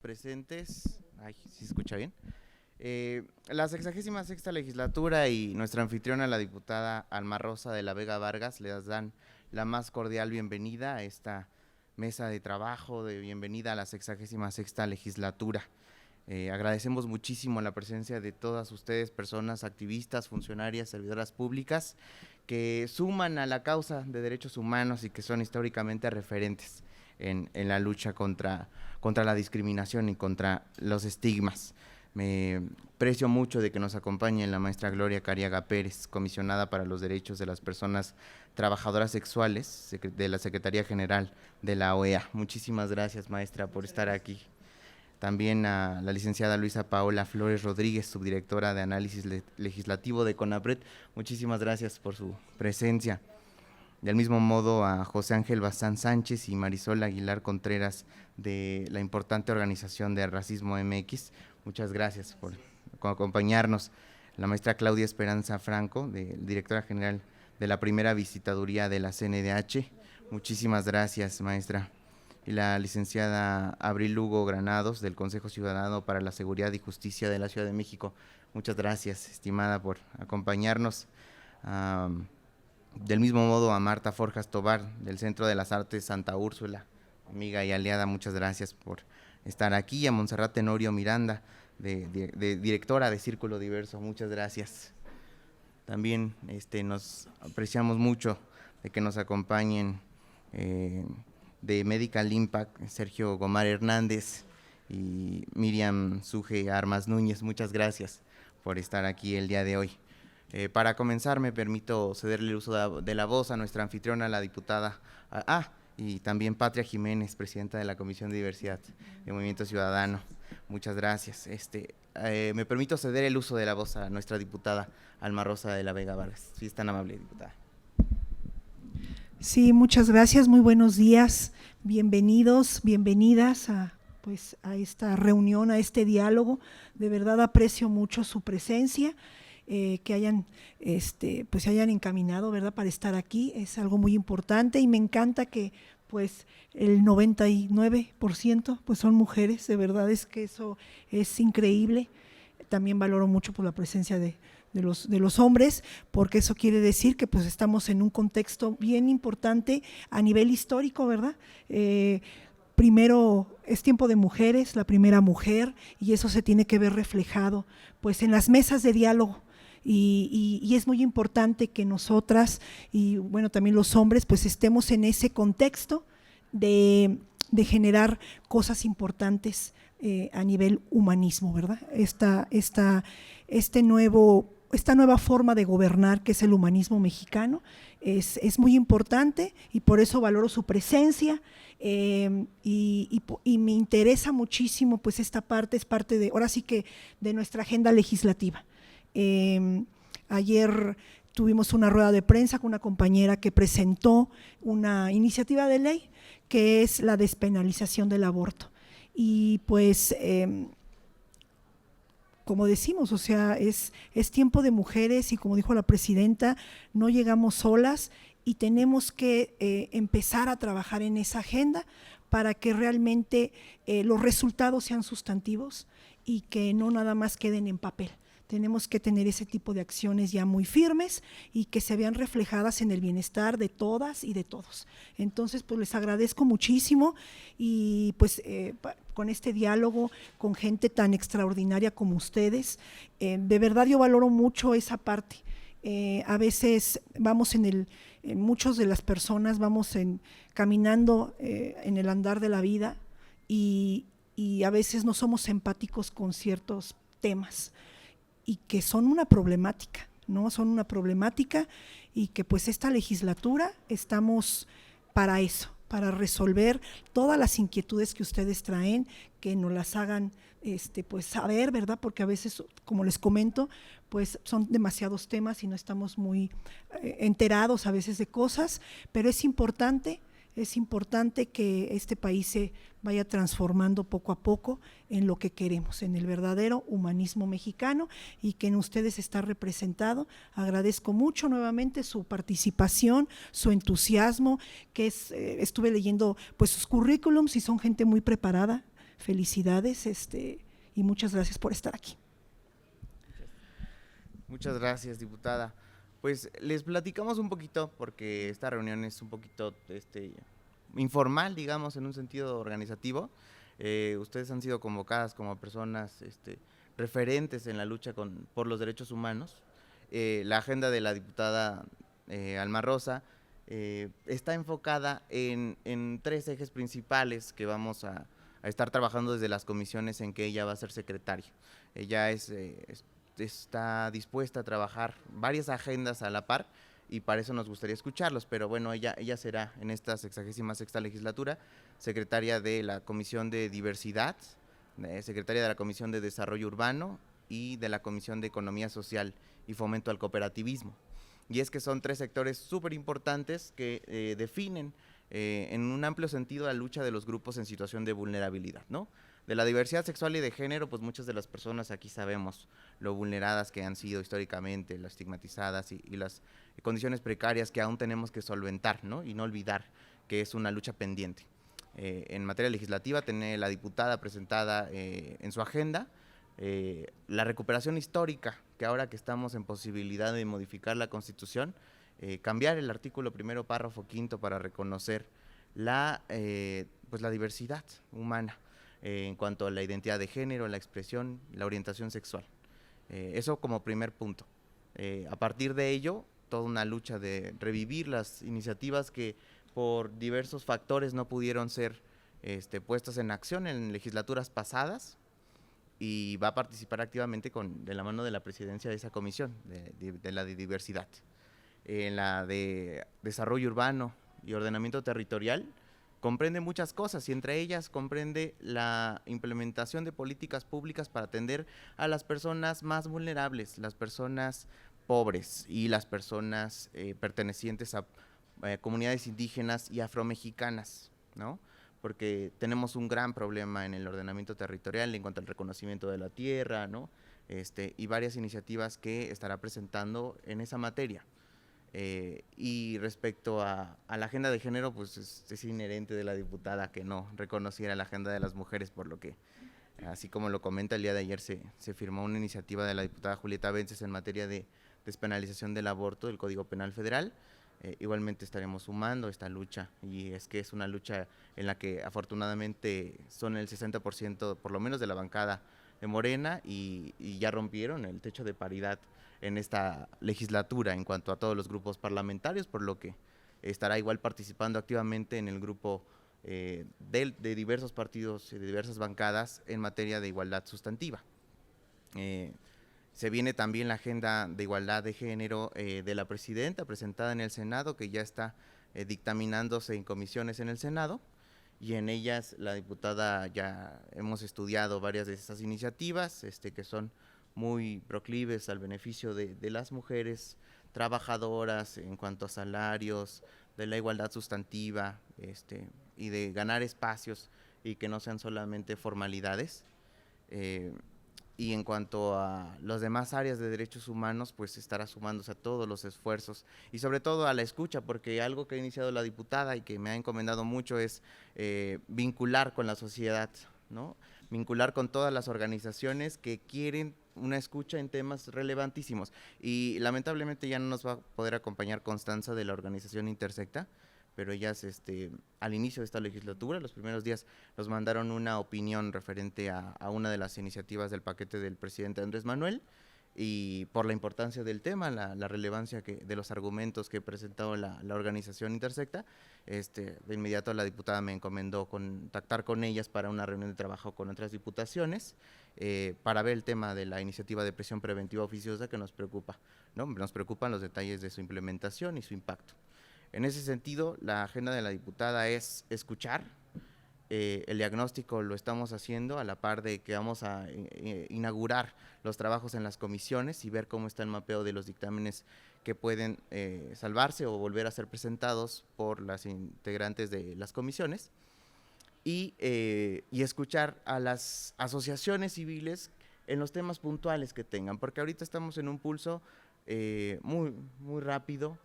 presentes. Ay, ¿sí se escucha bien? La 66ª legislatura y nuestra anfitriona, la diputada Alma Rosa de la Vega Vargas, les dan la más cordial bienvenida a esta mesa de trabajo, de bienvenida a la 66ª legislatura. Agradecemos muchísimo la presencia de todas ustedes, personas, activistas, funcionarias, servidoras públicas, que suman a la causa de derechos humanos y que son históricamente referentes en la lucha contra la discriminación y contra los estigmas. Me aprecio mucho de que nos acompañe la maestra Gloria Cariaga Pérez, comisionada para los derechos de las personas trabajadoras sexuales de la Secretaría General de la OEA. Muchísimas gracias, maestra, por estar aquí. También a la licenciada Luisa Paola Flores Rodríguez, subdirectora de Análisis Legislativo de CONAPRED. Muchísimas gracias por su presencia. Del mismo modo a José Ángel Bazán Sánchez y Marisol Aguilar Contreras de la importante organización de Racismo MX. Muchas gracias por acompañarnos. La maestra Claudia Esperanza Franco, directora general de la primera visitaduría de la CNDH. Muchísimas gracias, maestra. Y la licenciada Abril Lugo Granados, del Consejo Ciudadano para la Seguridad y Justicia de la Ciudad de México. Muchas gracias, estimada, por acompañarnos. Del mismo modo a Marta Forjas Tobar, del Centro de las Artes Santa Úrsula, amiga y aliada, muchas gracias por estar aquí. A Montserrat Tenorio Miranda, de directora de Círculo Diverso, muchas gracias. También nos apreciamos mucho de que nos acompañen de Medical Impact, Sergio Gomar Hernández y Miriam Suje Armas Núñez. Muchas gracias por estar aquí el día de hoy. Para comenzar, me permito cederle el uso de la voz a nuestra anfitriona, la diputada, y también Patria Jiménez, presidenta de la Comisión de Diversidad de Movimiento Ciudadano. Muchas gracias. Me permito ceder el uso de la voz a nuestra diputada Alma Rosa de la Vega Vargas. Si es tan amable, diputada. Sí, muchas gracias, muy buenos días, bienvenidos, bienvenidas a esta reunión, a este diálogo. De verdad aprecio mucho su presencia, que hayan se hayan encaminado, ¿verdad?, para estar aquí. Es algo muy importante y me encanta que pues el 99% pues son mujeres. De verdad es que eso es increíble. También valoro mucho por la presencia de los hombres, porque eso quiere decir que pues estamos en un contexto bien importante a nivel histórico, ¿verdad? Primero es tiempo de mujeres, la primera mujer, y eso se tiene que ver reflejado pues en las mesas de diálogo. Y es muy importante que nosotras y bueno también los hombres pues estemos en ese contexto de generar cosas importantes a nivel humanismo, ¿verdad? Esta nueva forma de gobernar que es el humanismo mexicano es muy importante y por eso valoro su presencia. Y me interesa muchísimo pues esta parte, es parte de, ahora sí que de nuestra agenda legislativa. Ayer tuvimos una rueda de prensa con una compañera que presentó una iniciativa de ley que es la despenalización del aborto y pues como decimos, o sea, es tiempo de mujeres y como dijo la presidenta, no llegamos solas y tenemos que empezar a trabajar en esa agenda para que realmente los resultados sean sustantivos y que no nada más queden en papel. Tenemos que tener ese tipo de acciones ya muy firmes y que se vean reflejadas en el bienestar de todas y de todos. Entonces, pues les agradezco muchísimo y pues con este diálogo con gente tan extraordinaria como ustedes, de verdad yo valoro mucho esa parte. A veces vamos muchos de las personas vamos caminando en el andar de la vida y a veces no somos empáticos con ciertos temas y que son una problemática, ¿no? Son una problemática y que pues esta legislatura estamos para eso, para resolver todas las inquietudes que ustedes traen, que nos las hagan pues saber, ¿verdad? Porque a veces, como les comento, pues son demasiados temas y no estamos muy enterados a veces de cosas, pero es importante que este país se vaya transformando poco a poco en lo que queremos, en el verdadero humanismo mexicano y que en ustedes está representado. Agradezco mucho nuevamente su participación, su entusiasmo, que estuve leyendo pues sus currículums y son gente muy preparada. felicidades, y muchas gracias por estar aquí. Muchas gracias, diputada. Pues les platicamos un poquito, porque esta reunión es un poquito informal, digamos, en un sentido organizativo. Ustedes han sido convocadas como personas referentes en la lucha por los derechos humanos. La agenda de la diputada Alma Rosa está enfocada en 3 ejes principales que vamos a estar trabajando desde las comisiones en que ella va a ser secretaria. Ella está dispuesta a trabajar varias agendas a la par, y para eso nos gustaría escucharlos, pero bueno, ella será en esta 66ª legislatura secretaria de la Comisión de Diversidad, secretaria de la Comisión de Desarrollo Urbano y de la Comisión de Economía Social y Fomento al Cooperativismo. Y es que son 3 sectores súper importantes que definen en un amplio sentido la lucha de los grupos en situación de vulnerabilidad, ¿no? De la diversidad sexual y de género, pues muchas de las personas aquí sabemos lo vulneradas que han sido históricamente, las estigmatizadas y las condiciones precarias que aún tenemos que solventar, ¿no? Y no olvidar que es una lucha pendiente. En materia legislativa, tiene la diputada presentada en su agenda la recuperación histórica, que ahora que estamos en posibilidad de modificar la Constitución, cambiar el artículo 1º, párrafo 5º, para reconocer pues la diversidad humana en cuanto a la identidad de género, la expresión, la orientación sexual. Eso como primer punto. A partir de ello, toda una lucha de revivir las iniciativas que por diversos factores no pudieron ser puestas en acción en legislaturas pasadas, y va a participar activamente de la mano de la presidencia de esa comisión, de la de diversidad. En la de desarrollo urbano y ordenamiento territorial, comprende muchas cosas, y entre ellas comprende la implementación de políticas públicas para atender a las personas más vulnerables, las personas pobres y las personas pertenecientes a comunidades indígenas y afromexicanas, ¿no? Porque tenemos un gran problema en el ordenamiento territorial en cuanto al reconocimiento de la tierra, ¿no? Y varias iniciativas que estará presentando en esa materia. Y respecto a la agenda de género, pues es inherente de la diputada que no reconociera la agenda de las mujeres, por lo que, así como lo comenta, el día de ayer se firmó una iniciativa de la diputada Julieta Vences en materia de despenalización del aborto del Código Penal Federal. Igualmente estaremos sumando esta lucha, y es que es una lucha en la que afortunadamente son el 60% por lo menos de la bancada de Morena, y ya rompieron el techo de paridad en esta legislatura en cuanto a todos los grupos parlamentarios, por lo que estará igual participando activamente en el grupo de diversos partidos y de diversas bancadas en materia de igualdad sustantiva. Se viene también la agenda de igualdad de género de la presidenta, presentada en el Senado, que ya está dictaminándose en comisiones en el Senado, y en ellas la diputada ya hemos estudiado varias de esas iniciativas que son muy proclives al beneficio de las mujeres trabajadoras en cuanto a salarios, de la igualdad sustantiva, y de ganar espacios y que no sean solamente formalidades. Y en cuanto a las demás áreas de derechos humanos, pues estará sumándose a todos los esfuerzos y sobre todo a la escucha, porque algo que ha iniciado la diputada y que me ha encomendado mucho es vincular con la sociedad, ¿no? Vincular con todas las organizaciones que quieren una escucha en temas relevantísimos. Y lamentablemente ya no nos va a poder acompañar Constanza, de la organización Intersecta, pero ellas al inicio de esta legislatura, los primeros días, nos mandaron una opinión referente a una de las iniciativas del paquete del presidente Andrés Manuel, y por la importancia del tema, la relevancia de los argumentos que presentó la organización Intersecta, de inmediato la diputada me encomendó contactar con ellas para una reunión de trabajo con otras diputaciones, para ver el tema de la iniciativa de prisión preventiva oficiosa que nos preocupa, ¿no? Nos preocupan los detalles de su implementación y su impacto. En ese sentido, la agenda de la diputada es escuchar. El diagnóstico lo estamos haciendo a la par de que vamos a inaugurar los trabajos en las comisiones y ver cómo está el mapeo de los dictámenes que pueden salvarse o volver a ser presentados por las integrantes de las comisiones, y escuchar a las asociaciones civiles en los temas puntuales que tengan, porque ahorita estamos en un pulso muy rápido.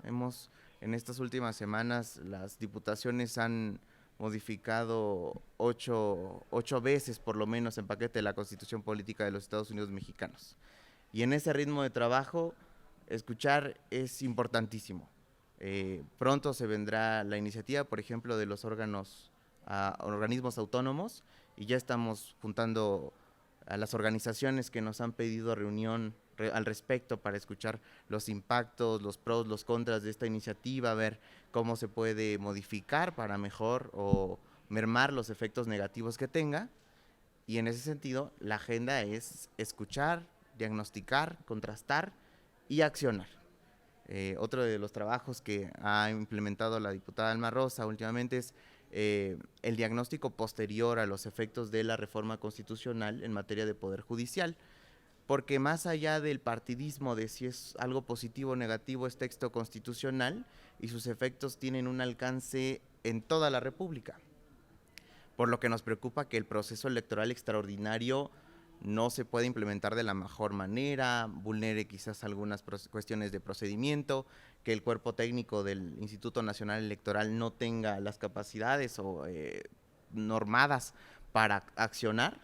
En estas últimas semanas las diputaciones han modificado ocho veces por lo menos en paquete de la Constitución Política de los Estados Unidos Mexicanos. Y en ese ritmo de trabajo, escuchar es importantísimo. Pronto se vendrá la iniciativa, por ejemplo, de los organismos autónomos, y ya estamos juntando a las organizaciones que nos han pedido reunión al respecto para escuchar los impactos, los pros, los contras de esta iniciativa, ver cómo se puede modificar para mejor o mermar los efectos negativos que tenga. Y en ese sentido, la agenda es escuchar, diagnosticar, contrastar y accionar. Otro de los trabajos que ha implementado la diputada Alma Rosa últimamente es el diagnóstico posterior a los efectos de la reforma constitucional en materia de poder judicial, porque más allá del partidismo de si es algo positivo o negativo es texto constitucional y sus efectos tienen un alcance en toda la República, por lo que nos preocupa que el proceso electoral extraordinario no se puede implementar de la mejor manera, vulnere quizás algunas cuestiones de procedimiento, que el cuerpo técnico del Instituto Nacional Electoral no tenga las capacidades o normadas para accionar,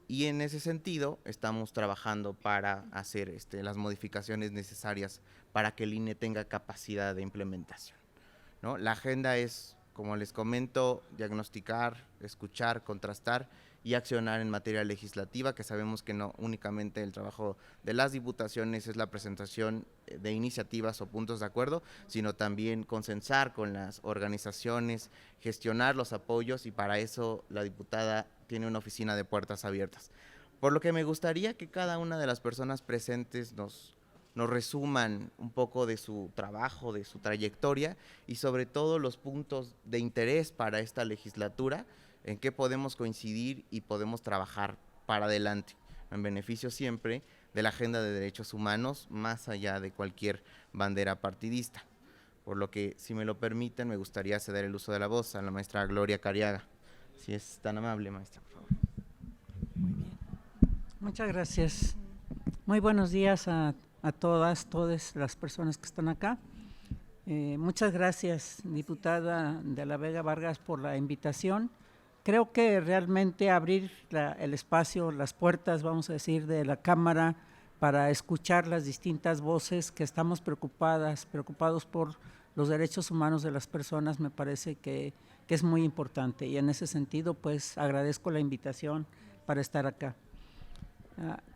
y en ese sentido estamos trabajando para hacer las modificaciones necesarias para que el INE tenga capacidad de implementación, ¿no? La agenda es, como les comento, diagnosticar, escuchar, contrastar y accionar en materia legislativa, que sabemos que no únicamente el trabajo de las diputaciones es la presentación de iniciativas o puntos de acuerdo, sino también consensar con las organizaciones, gestionar los apoyos, y para eso la diputada tiene una oficina de puertas abiertas. Por lo que me gustaría que cada una de las personas presentes nos resuman un poco de su trabajo, de su trayectoria y sobre todo los puntos de interés para esta legislatura, en qué podemos coincidir y podemos trabajar para adelante, en beneficio siempre de la agenda de derechos humanos, más allá de cualquier bandera partidista. Por lo que, si me lo permiten, me gustaría ceder el uso de la voz a la maestra Gloria Cariaga. Si es tan amable, maestra, por favor. Muy bien. Muchas gracias. Muy buenos días a todas las personas que están acá. Muchas gracias, diputada de la Vega Vargas, por la invitación. Creo que realmente abrir el espacio, las puertas, vamos a decir, de la Cámara para escuchar las distintas voces que estamos preocupados por los derechos humanos de las personas, me parece que es muy importante, y en ese sentido pues agradezco la invitación para estar acá.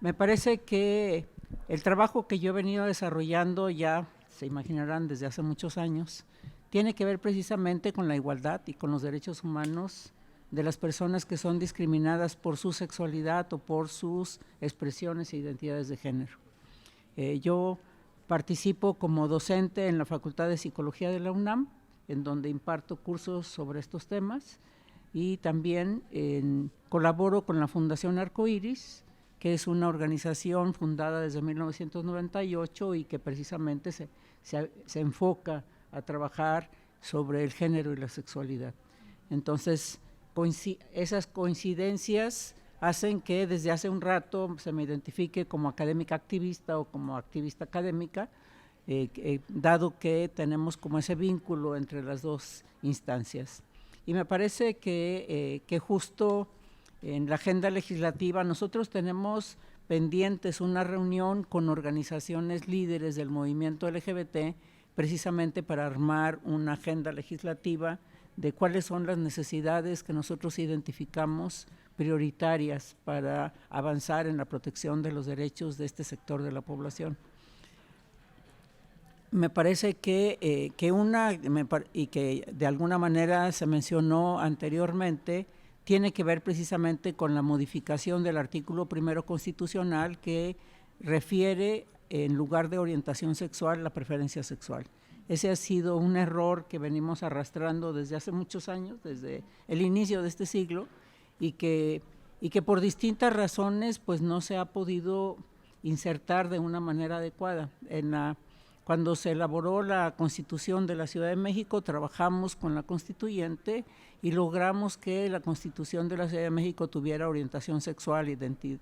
Me parece que el trabajo que yo he venido desarrollando, ya se imaginarán, desde hace muchos años, tiene que ver precisamente con la igualdad y con los derechos humanos de las personas que son discriminadas por su sexualidad o por sus expresiones e identidades de género. Yo participo como docente en la Facultad de Psicología de la UNAM, en donde imparto cursos sobre estos temas, y también colaboro con la Fundación Arcoíris, que es una organización fundada desde 1998 y que precisamente se enfoca a trabajar sobre el género y la sexualidad. Entonces, esas coincidencias hacen que desde hace un rato se me identifique como académica activista o como activista académica, dado que tenemos como ese vínculo entre las dos instancias. Y me parece que justo en la agenda legislativa nosotros tenemos pendientes una reunión con organizaciones líderes del movimiento LGBT, precisamente para armar una agenda legislativa de cuáles son las necesidades que nosotros identificamos prioritarias para avanzar en la protección de los derechos de este sector de la población. Me parece que y que de alguna manera se mencionó anteriormente, tiene que ver precisamente con la modificación del artículo 1 constitucional, que refiere, en lugar de orientación sexual, la preferencia sexual. Ese ha sido un error que venimos arrastrando desde hace muchos años, desde el inicio de este siglo, y que por distintas razones pues no se ha podido insertar de una manera adecuada. Cuando se elaboró la Constitución de la Ciudad de México, trabajamos con la constituyente y logramos que la Constitución de la Ciudad de México tuviera orientación sexual,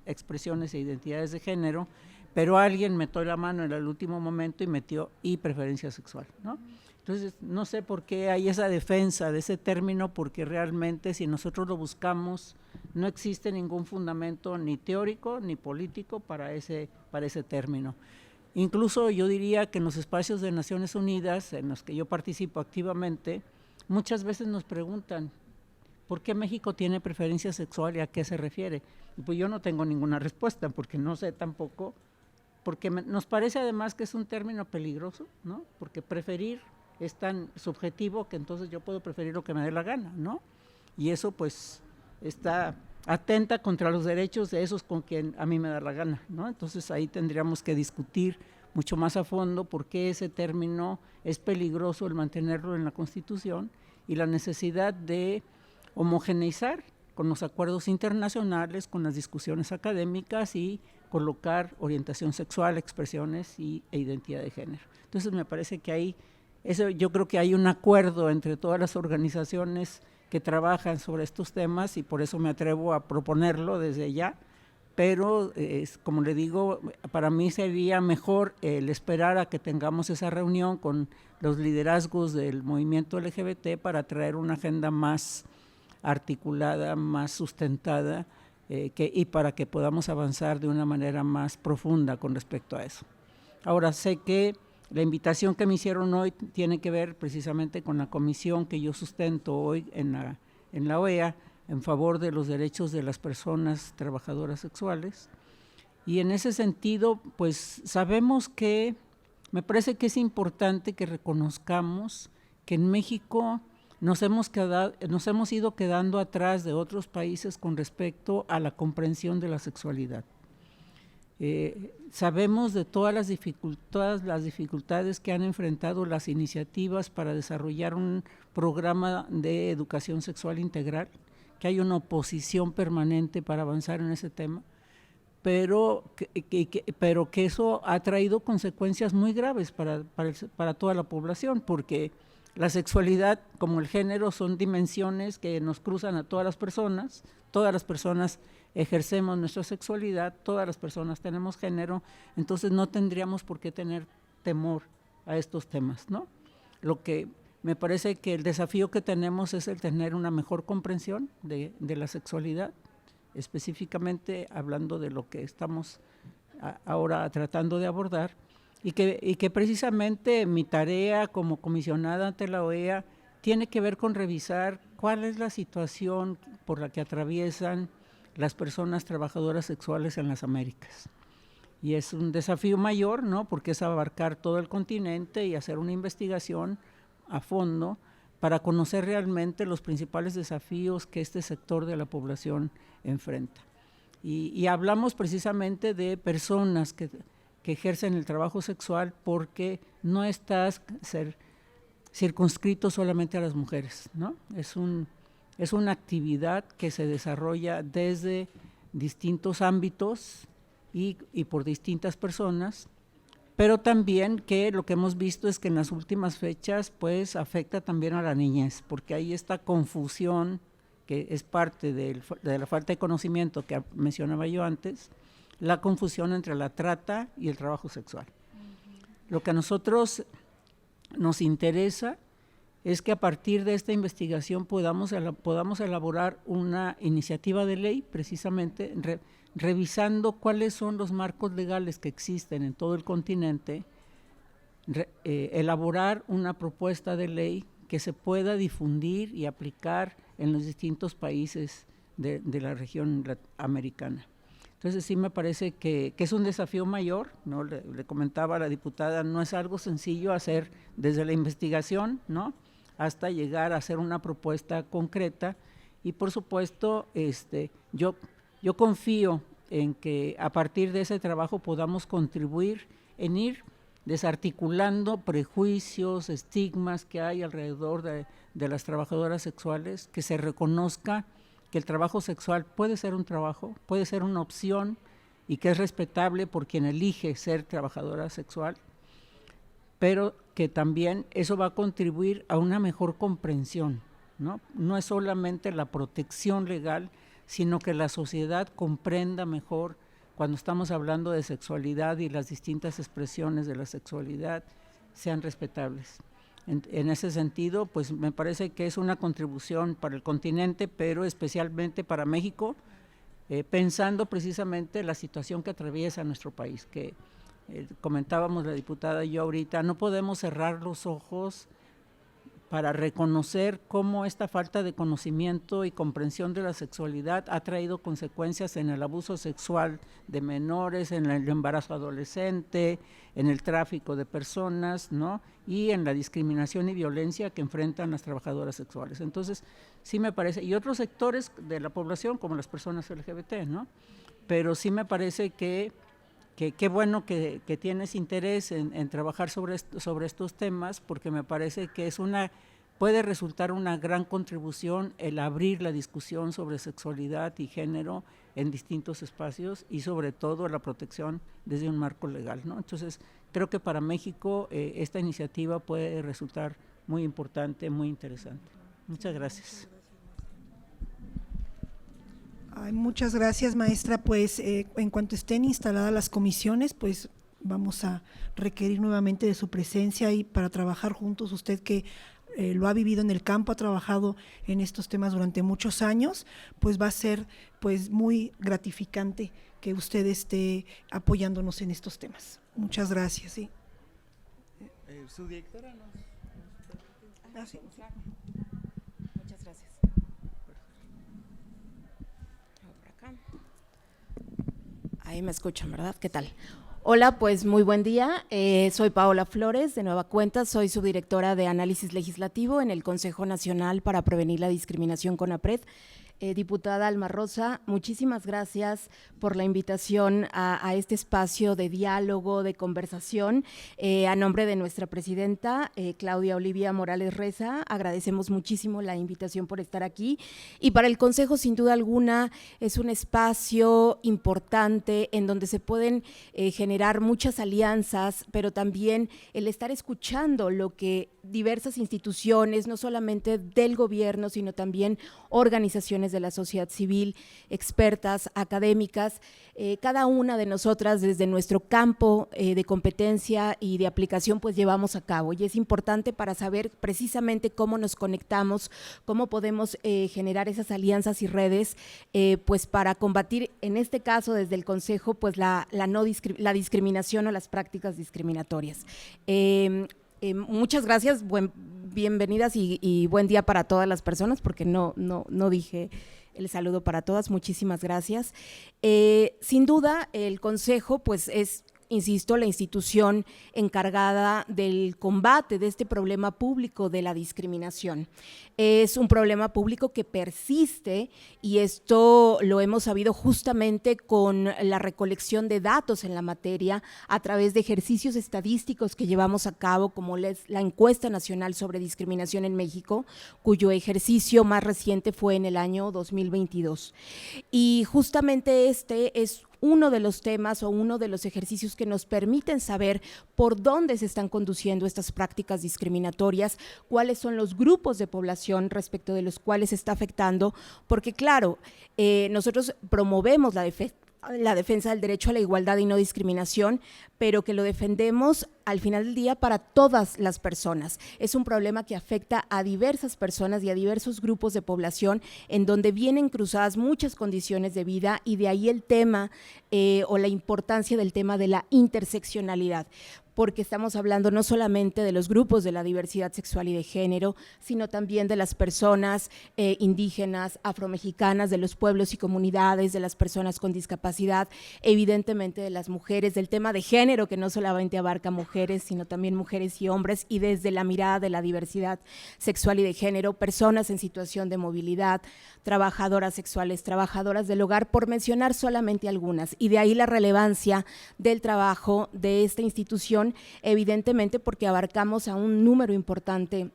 expresiones e identidades de género, pero alguien metió la mano en el último momento y metió preferencia sexual, ¿no? Entonces, no sé por qué hay esa defensa de ese término, porque realmente si nosotros lo buscamos, no existe ningún fundamento ni teórico ni político para ese término. Incluso yo diría que en los espacios de Naciones Unidas, en los que yo participo activamente, muchas veces nos preguntan, ¿por qué México tiene preferencia sexual y a qué se refiere? Y pues yo no tengo ninguna respuesta, porque no sé tampoco, porque nos parece además que es un término peligroso, ¿no? Porque preferir es tan subjetivo que entonces yo puedo preferir lo que me dé la gana, ¿no? Y eso pues atenta contra los derechos de esos con quien a mí me da la gana, ¿no? Entonces ahí tendríamos que discutir mucho más a fondo por qué ese término es peligroso el mantenerlo en la Constitución y la necesidad de homogeneizar con los acuerdos internacionales, con las discusiones académicas y colocar orientación sexual, expresiones e identidad de género. Entonces me parece que ahí yo creo que hay un acuerdo entre todas las organizaciones que trabajan sobre estos temas y por eso me atrevo a proponerlo desde ya, pero como le digo, para mí sería mejor el esperar a que tengamos esa reunión con los liderazgos del movimiento LGBT para traer una agenda más articulada, más sustentada y para que podamos avanzar de una manera más profunda con respecto a eso. Ahora sé que la invitación que me hicieron hoy tiene que ver precisamente con la comisión que yo sustento hoy en la OEA en favor de los derechos de las personas trabajadoras sexuales. Y en ese sentido, pues sabemos que, me parece que es importante que reconozcamos que en México nos hemos ido quedando atrás de otros países con respecto a la comprensión de la sexualidad. Sabemos de todas las dificultades que han enfrentado las iniciativas para desarrollar un programa de educación sexual integral, que hay una oposición permanente para avanzar en ese tema, pero que eso ha traído consecuencias muy graves para toda la población, porque la sexualidad como el género son dimensiones que nos cruzan a todas las personas ejercemos nuestra sexualidad, todas las personas tenemos género, entonces no tendríamos por qué tener temor a estos temas, ¿no? Lo que me parece que el desafío que tenemos es el tener una mejor comprensión de la sexualidad, específicamente hablando de lo que estamos ahora tratando de abordar, y que precisamente mi tarea como comisionada ante la OEA tiene que ver con revisar cuál es la situación por la que atraviesan las personas trabajadoras sexuales en las Américas. Y es un desafío mayor, ¿no? Porque es abarcar todo el continente y hacer una investigación a fondo para conocer realmente los principales desafíos que este sector de la población enfrenta. Y hablamos precisamente de personas que ejercen el trabajo sexual porque no está circunscrito solamente a las mujeres, ¿no? Es una actividad que se desarrolla desde distintos ámbitos y por distintas personas, pero también que lo que hemos visto es que en las últimas fechas pues afecta también a la niñez, porque hay esta confusión que es parte de la falta de conocimiento que mencionaba yo antes, la confusión entre la trata y el trabajo sexual. Lo que a nosotros nos interesa es que a partir de esta investigación podamos elaborar una iniciativa de ley, precisamente revisando cuáles son los marcos legales que existen en todo el continente, elaborar una propuesta de ley que se pueda difundir y aplicar en los distintos países de la región americana. Entonces sí me parece que es un desafío mayor, ¿no? Le comentaba a la diputada, no es algo sencillo hacer desde la investigación, ¿no?, hasta llegar a hacer una propuesta concreta y por supuesto yo confío en que a partir de ese trabajo podamos contribuir en ir desarticulando prejuicios, estigmas que hay alrededor de las trabajadoras sexuales, que se reconozca que el trabajo sexual puede ser un trabajo, puede ser una opción y que es respetable por quien elige ser trabajadora sexual, pero que también eso va a contribuir a una mejor comprensión, ¿no? No es solamente la protección legal, sino que la sociedad comprenda mejor cuando estamos hablando de sexualidad y las distintas expresiones de la sexualidad sean respetables. En ese sentido, pues me parece que es una contribución para el continente, pero especialmente para México, pensando precisamente la situación que atraviesa nuestro país, que comentábamos la diputada y yo ahorita, no podemos cerrar los ojos para reconocer cómo esta falta de conocimiento y comprensión de la sexualidad ha traído consecuencias en el abuso sexual de menores, en el embarazo adolescente, en el tráfico de personas, ¿no? Y en la discriminación y violencia que enfrentan las trabajadoras sexuales. Entonces, sí me parece, y otros sectores de la población, como las personas LGBT, ¿no? Pero sí me parece que qué bueno que tienes interés en trabajar sobre estos temas, porque me parece que puede resultar una gran contribución el abrir la discusión sobre sexualidad y género en distintos espacios y sobre todo la protección desde un marco legal, ¿no? Entonces, creo que para México esta iniciativa puede resultar muy importante, muy interesante. Muchas gracias. Ay, muchas gracias, maestra. Pues en cuanto estén instaladas las comisiones, pues vamos a requerir nuevamente de su presencia y para trabajar juntos. Usted que lo ha vivido en el campo, ha trabajado en estos temas durante muchos años, pues va a ser pues muy gratificante que usted esté apoyándonos en estos temas. Muchas gracias. Sí. Su directora nos sí. Muchas gracias. Por acá. Ahí me escuchan, ¿verdad? ¿Qué tal? Hola, pues muy buen día. Soy Paola Flores, de nueva cuenta, soy subdirectora de Análisis Legislativo en el Consejo Nacional para Prevenir la Discriminación CONAPRED. Diputada Alma Rosa, muchísimas gracias por la invitación a este espacio de diálogo, de conversación. A nombre de nuestra presidenta, Claudia Olivia Morales Reza, agradecemos muchísimo la invitación por estar aquí. Y para el Consejo, sin duda alguna, es un espacio importante en donde se pueden generar muchas alianzas, pero también el estar escuchando lo que diversas instituciones, no solamente del gobierno, sino también organizaciones de la sociedad civil, expertas, académicas, cada una de nosotras desde nuestro campo de competencia y de aplicación pues llevamos a cabo, y es importante para saber precisamente cómo nos conectamos, cómo podemos generar esas alianzas y redes pues para combatir en este caso desde el Consejo pues la discriminación o las prácticas discriminatorias. Muchas gracias, bienvenidas y buen día para todas las personas, porque no dije el saludo para todas, muchísimas gracias. Sin duda, el Consejo pues es, insisto, la institución encargada del combate de este problema público de la discriminación. Es un problema público que persiste y esto lo hemos sabido justamente con la recolección de datos en la materia a través de ejercicios estadísticos que llevamos a cabo, como la Encuesta Nacional sobre Discriminación en México, cuyo ejercicio más reciente fue en el año 2022. Y justamente este es uno de los temas o uno de los ejercicios que nos permiten saber por dónde se están conduciendo estas prácticas discriminatorias, cuáles son los grupos de población respecto de los cuales se está afectando, porque claro, nosotros promovemos la defensa del derecho a la igualdad y no discriminación, pero que lo defendemos al final del día para todas las personas. Es un problema que afecta a diversas personas y a diversos grupos de población en donde vienen cruzadas muchas condiciones de vida, y de ahí el tema o la importancia del tema de la interseccionalidad, porque estamos hablando no solamente de los grupos de la diversidad sexual y de género, sino también de las personas indígenas, afromexicanas, de los pueblos y comunidades, de las personas con discapacidad, evidentemente de las mujeres, del tema de género que no solamente abarca mujeres, sino también mujeres y hombres, y desde la mirada de la diversidad sexual y de género, personas en situación de movilidad, trabajadoras sexuales, trabajadoras del hogar, por mencionar solamente algunas, y de ahí la relevancia del trabajo de esta institución, evidentemente porque abarcamos a un número importante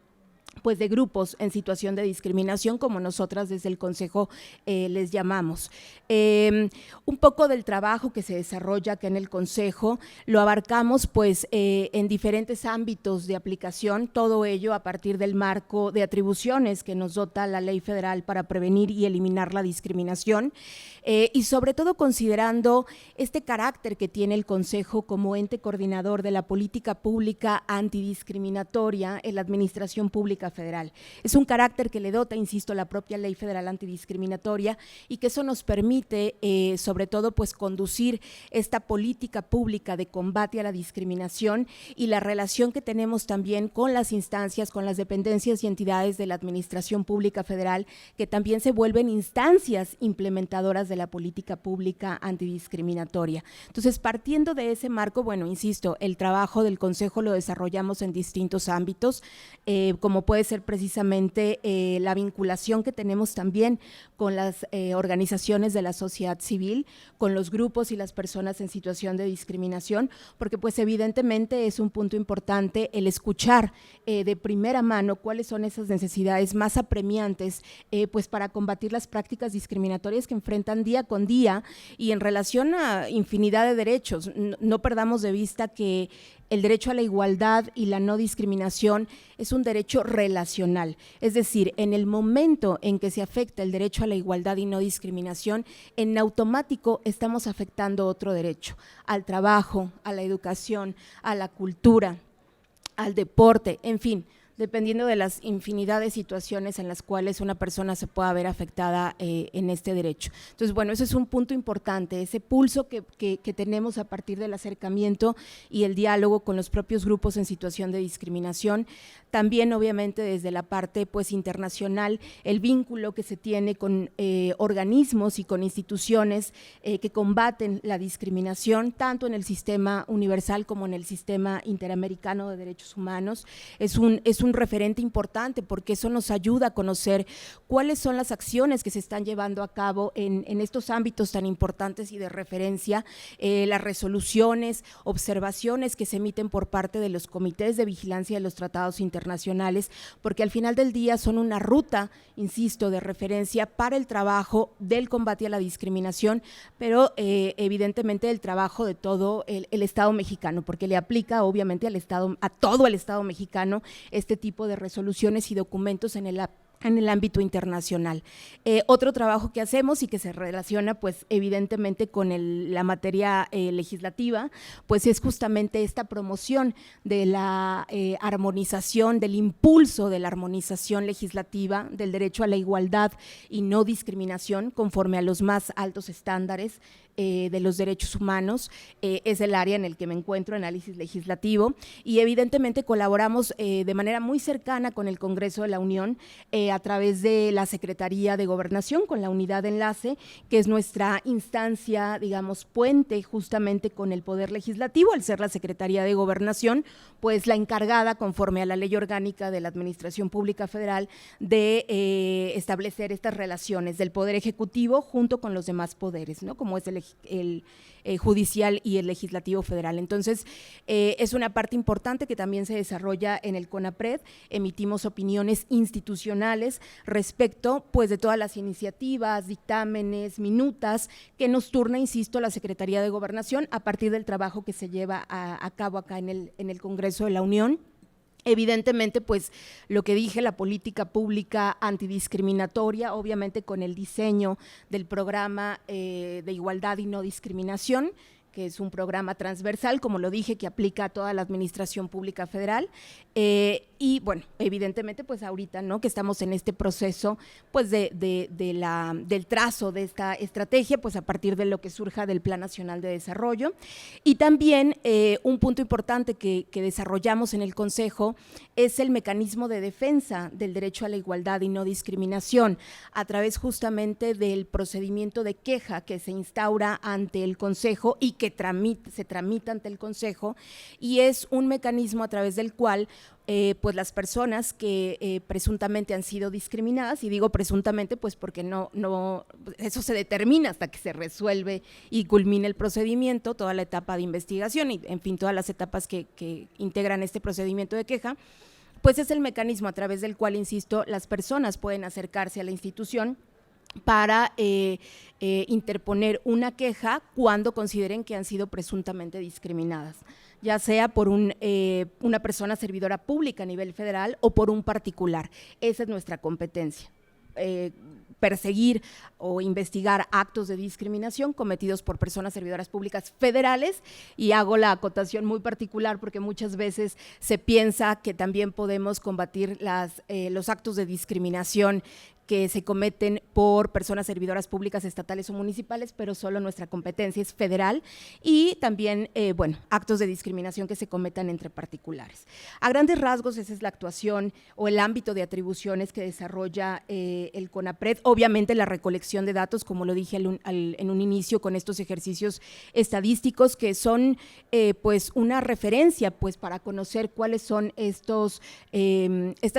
pues de grupos en situación de discriminación, como nosotras desde el Consejo les llamamos. Un poco del trabajo que se desarrolla acá en el Consejo lo abarcamos pues en diferentes ámbitos de aplicación, todo ello a partir del marco de atribuciones que nos dota la Ley Federal para prevenir y eliminar la discriminación, y sobre todo considerando este carácter que tiene el Consejo como ente coordinador de la política pública antidiscriminatoria en la Administración Pública Federal. Es un carácter que le dota, insisto, la propia Ley Federal Antidiscriminatoria, y que eso nos permite, sobre todo, pues conducir esta política pública de combate a la discriminación y la relación que tenemos también con las instancias, con las dependencias y entidades de la Administración Pública Federal, que también se vuelven instancias implementadoras de la política pública antidiscriminatoria. Entonces, partiendo de ese marco, bueno, insisto, el trabajo del Consejo lo desarrollamos en distintos ámbitos, como puede ser precisamente la vinculación que tenemos también con las organizaciones de la sociedad civil, con los grupos y las personas en situación de discriminación, porque pues evidentemente es un punto importante el escuchar de primera mano cuáles son esas necesidades más apremiantes pues para combatir las prácticas discriminatorias que enfrentan día con día y en relación a infinidad de derechos. No perdamos de vista que el derecho a la igualdad y la no discriminación es un derecho relacional, es decir, en el momento en que se afecta el derecho a la igualdad y no discriminación, en automático estamos afectando otro derecho, al trabajo, a la educación, a la cultura, al deporte, en fin, dependiendo de las infinidad de situaciones en las cuales una persona se pueda ver afectada en este derecho. Entonces, bueno, ese es un punto importante, ese pulso que tenemos a partir del acercamiento y el diálogo con los propios grupos en situación de discriminación. También, obviamente, desde la parte pues internacional, el vínculo que se tiene con organismos y con instituciones que combaten la discriminación, tanto en el sistema universal como en el sistema interamericano de derechos humanos, es un referente importante porque eso nos ayuda a conocer cuáles son las acciones que se están llevando a cabo en estos ámbitos tan importantes y de referencia, las resoluciones, observaciones que se emiten por parte de los comités de vigilancia de los tratados internacionales, porque al final del día son una ruta, insisto, de referencia para el trabajo del combate a la discriminación, pero evidentemente el trabajo de todo el Estado mexicano, porque le aplica obviamente al Estado, a todo el Estado mexicano, este tipo de resoluciones y documentos en el ámbito internacional. Otro trabajo que hacemos y que se relaciona pues evidentemente con la materia legislativa, pues es justamente esta promoción de la armonización, del impulso de la armonización legislativa del derecho a la igualdad y no discriminación conforme a los más altos estándares de los derechos humanos. Es el área en el que me encuentro, análisis legislativo, y evidentemente colaboramos de manera muy cercana con el Congreso de la Unión a través de la Secretaría de Gobernación, con la unidad de enlace, que es nuestra instancia, digamos, puente justamente con el Poder Legislativo, al ser la Secretaría de Gobernación, pues la encargada, conforme a la Ley Orgánica de la Administración Pública Federal, de establecer estas relaciones del Poder Ejecutivo junto con los demás poderes, ¿no? Como es el judicial y el legislativo federal. Entonces, es una parte importante que también se desarrolla en el CONAPRED. Emitimos opiniones institucionales respecto pues de todas las iniciativas, dictámenes, minutas que nos turna, insisto, la Secretaría de Gobernación a partir del trabajo que se lleva a cabo acá en el Congreso de la Unión. Evidentemente, pues lo que dije, la política pública antidiscriminatoria, obviamente con el diseño del programa de igualdad y no discriminación, que es un programa transversal, como lo dije, que aplica a toda la administración pública federal, y bueno, evidentemente pues ahorita, ¿no?, que estamos en este proceso pues del trazo de esta estrategia, pues a partir de lo que surja del Plan Nacional de Desarrollo. Y también un punto importante que desarrollamos en el Consejo es el mecanismo de defensa del derecho a la igualdad y no discriminación, a través justamente del procedimiento de queja que se instaura ante el Consejo y que se tramita ante el Consejo, y es un mecanismo a través del cual pues las personas que presuntamente han sido discriminadas, y digo presuntamente pues porque no eso se determina hasta que se resuelve y culmina el procedimiento, toda la etapa de investigación y en fin todas las etapas que integran este procedimiento de queja, pues es el mecanismo a través del cual, insisto, las personas pueden acercarse a la institución para interponer una queja cuando consideren que han sido presuntamente discriminadas, ya sea por una persona servidora pública a nivel federal o por un particular. Esa es nuestra competencia. Perseguir o investigar actos de discriminación cometidos por personas servidoras públicas federales, y hago la acotación muy particular porque muchas veces se piensa que también podemos combatir los actos de discriminación que se cometen por personas servidoras públicas estatales o municipales, pero solo nuestra competencia es federal, y también, actos de discriminación que se cometan entre particulares. A grandes rasgos, esa es la actuación o el ámbito de atribuciones que desarrolla el CONAPRED. Obviamente la recolección de datos, como lo dije en un inicio, con estos ejercicios estadísticos que son pues una referencia pues para conocer cuáles son estas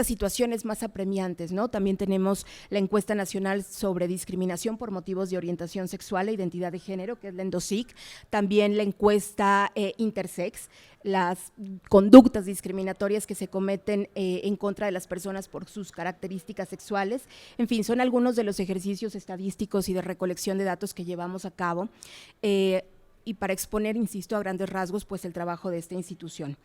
situaciones más apremiantes, ¿no? También tenemos la encuesta nacional sobre discriminación por motivos de orientación sexual e identidad de género, que es la ENDOSIC, también la encuesta Intersex, las conductas discriminatorias que se cometen en contra de las personas por sus características sexuales. En fin, son algunos de los ejercicios estadísticos y de recolección de datos que llevamos a cabo, y para exponer, insisto, a grandes rasgos, pues el trabajo de esta institución.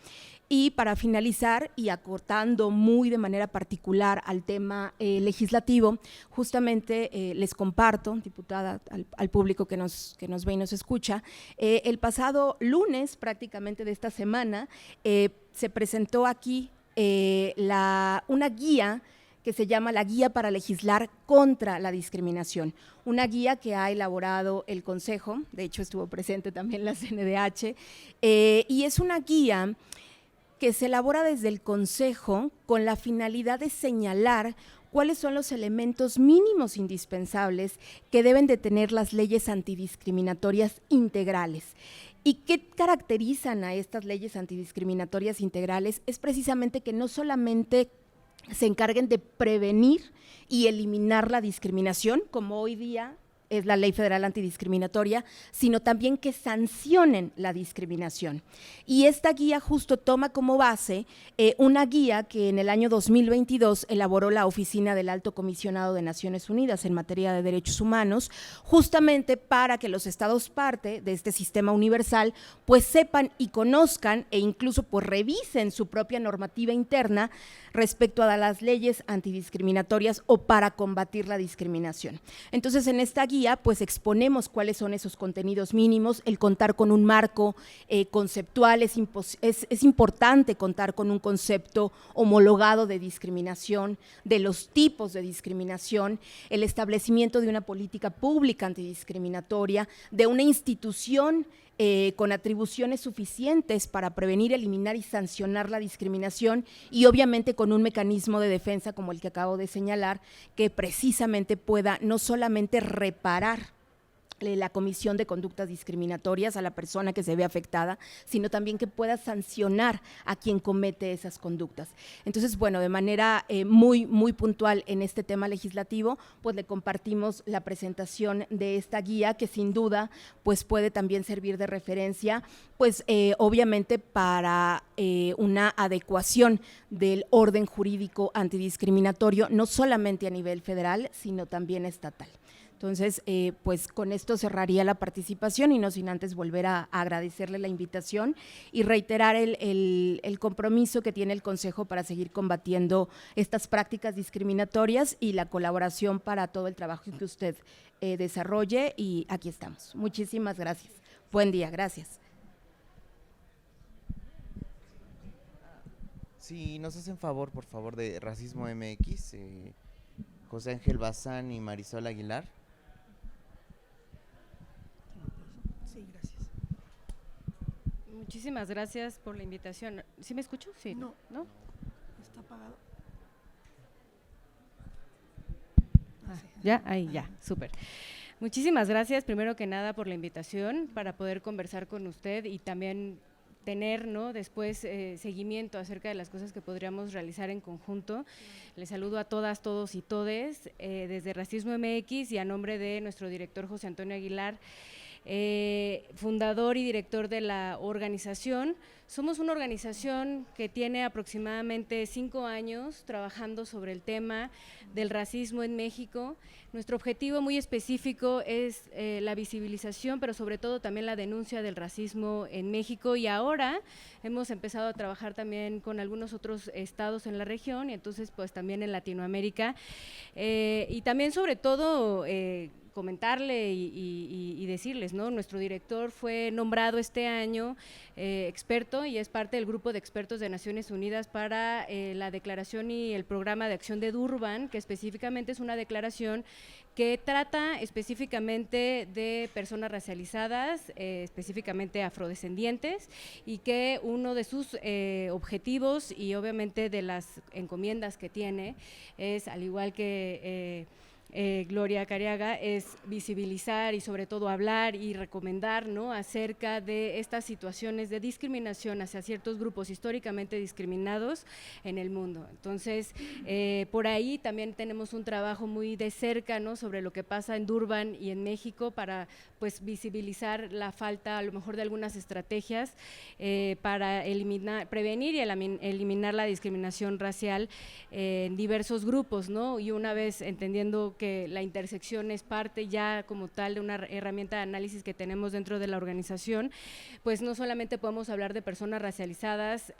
Y para finalizar, y acortando muy de manera particular al tema legislativo, justamente les comparto, diputada, al público que nos ve y nos escucha, el pasado lunes prácticamente de esta semana se presentó aquí una guía que se llama la Guía para Legislar contra la Discriminación, una guía que ha elaborado el Consejo, de hecho estuvo presente también la CNDH, y es una guía que se elabora desde el Consejo con la finalidad de señalar cuáles son los elementos mínimos indispensables que deben de tener las leyes antidiscriminatorias integrales. ¿Y qué caracterizan a estas leyes antidiscriminatorias integrales? Es precisamente que no solamente se encarguen de prevenir y eliminar la discriminación, como hoy día es la Ley Federal Antidiscriminatoria, sino también que sancionen la discriminación. Y esta guía justo toma como base una guía que en el año 2022 elaboró la Oficina del Alto Comisionado de Naciones Unidas en materia de derechos humanos, justamente para que los estados parte de este sistema universal pues sepan y conozcan e incluso pues revisen su propia normativa interna respecto a las leyes antidiscriminatorias o para combatir la discriminación. Entonces, en esta guía pues exponemos cuáles son esos contenidos mínimos, el contar con un marco conceptual, es importante contar con un concepto homologado de discriminación, de los tipos de discriminación, el establecimiento de una política pública antidiscriminatoria, de una institución con atribuciones suficientes para prevenir, eliminar y sancionar la discriminación, y obviamente con un mecanismo de defensa como el que acabo de señalar, que precisamente pueda no solamente reparar la comisión de conductas discriminatorias a la persona que se ve afectada, sino también que pueda sancionar a quien comete esas conductas. Entonces, bueno, de manera muy puntual en este tema legislativo, pues le compartimos la presentación de esta guía que sin duda pues puede también servir de referencia, pues obviamente para una adecuación del orden jurídico antidiscriminatorio, no solamente a nivel federal, sino también estatal. Entonces, pues con esto cerraría la participación y no sin antes volver a agradecerle la invitación y reiterar el compromiso que tiene el Consejo para seguir combatiendo estas prácticas discriminatorias y la colaboración para todo el trabajo que usted desarrolle, y aquí estamos. Muchísimas gracias. Buen día, gracias. Si nos hacen favor, por favor, de Racismo MX, José Ángel Bazán y Marisol Aguilar. Sí, gracias. Muchísimas gracias por la invitación. ¿Sí me escucho? Sí. No. ¿No? Está apagado. Ya, ahí, ya, súper. Muchísimas gracias, primero que nada, por la invitación para poder conversar con usted y también tener, ¿no?, después seguimiento acerca de las cosas que podríamos realizar en conjunto. Les saludo a todas, todos y todes desde Racismo MX y a nombre de nuestro director José Antonio Aguilar. fundador y director de la organización. Somos una organización que tiene aproximadamente 5 años trabajando sobre el tema del racismo en México. Nuestro objetivo muy específico es la visibilización, pero sobre todo también la denuncia del racismo en México, y ahora hemos empezado a trabajar también con algunos otros estados en la región y entonces pues también en Latinoamérica, y también sobre todo comentarle y decirles, ¿no? Nuestro director fue nombrado este año experto y es parte del grupo de expertos de Naciones Unidas para la declaración y el programa de acción de Durban, que específicamente es una declaración que trata específicamente de personas racializadas, específicamente afrodescendientes, y que uno de sus objetivos y obviamente de las encomiendas que tiene es, al igual que Gloria Cariaga, es visibilizar y sobre todo hablar y recomendar, ¿no?, acerca de estas situaciones de discriminación hacia ciertos grupos históricamente discriminados en el mundo. Entonces, por ahí también tenemos un trabajo muy de cerca, ¿no?, sobre lo que pasa en Durban y en México para pues visibilizar la falta a lo mejor de algunas estrategias para prevenir y eliminar la discriminación racial en diversos grupos, ¿no? Y una vez entendiendo que la intersección es parte ya como tal de una herramienta de análisis que tenemos dentro de la organización, pues no solamente podemos hablar de personas racializadas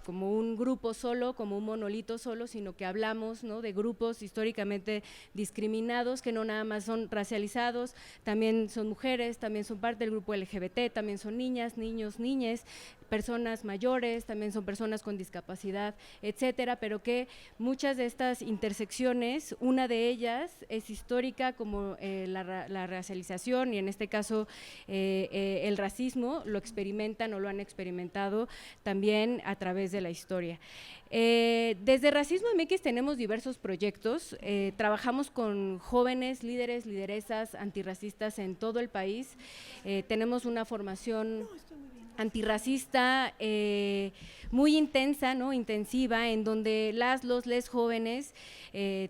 como un grupo solo, como un monolito solo, sino que hablamos, ¿no?, de grupos históricamente discriminados, que no nada más son racializados, también son mujeres, también son parte del grupo LGBT, también son niñas, niños, niñes, personas mayores, también son personas con discapacidad, etcétera, pero que muchas de estas intersecciones, una de ellas es histórica, como la racialización y en este caso el racismo, lo experimentan o lo han experimentado también a través de la historia. Desde Racismo MX tenemos diversos proyectos, trabajamos con jóvenes líderes, lideresas antirracistas en todo el país, tenemos una formación antirracista muy intensa, ¿no?, intensiva, en donde les jóvenes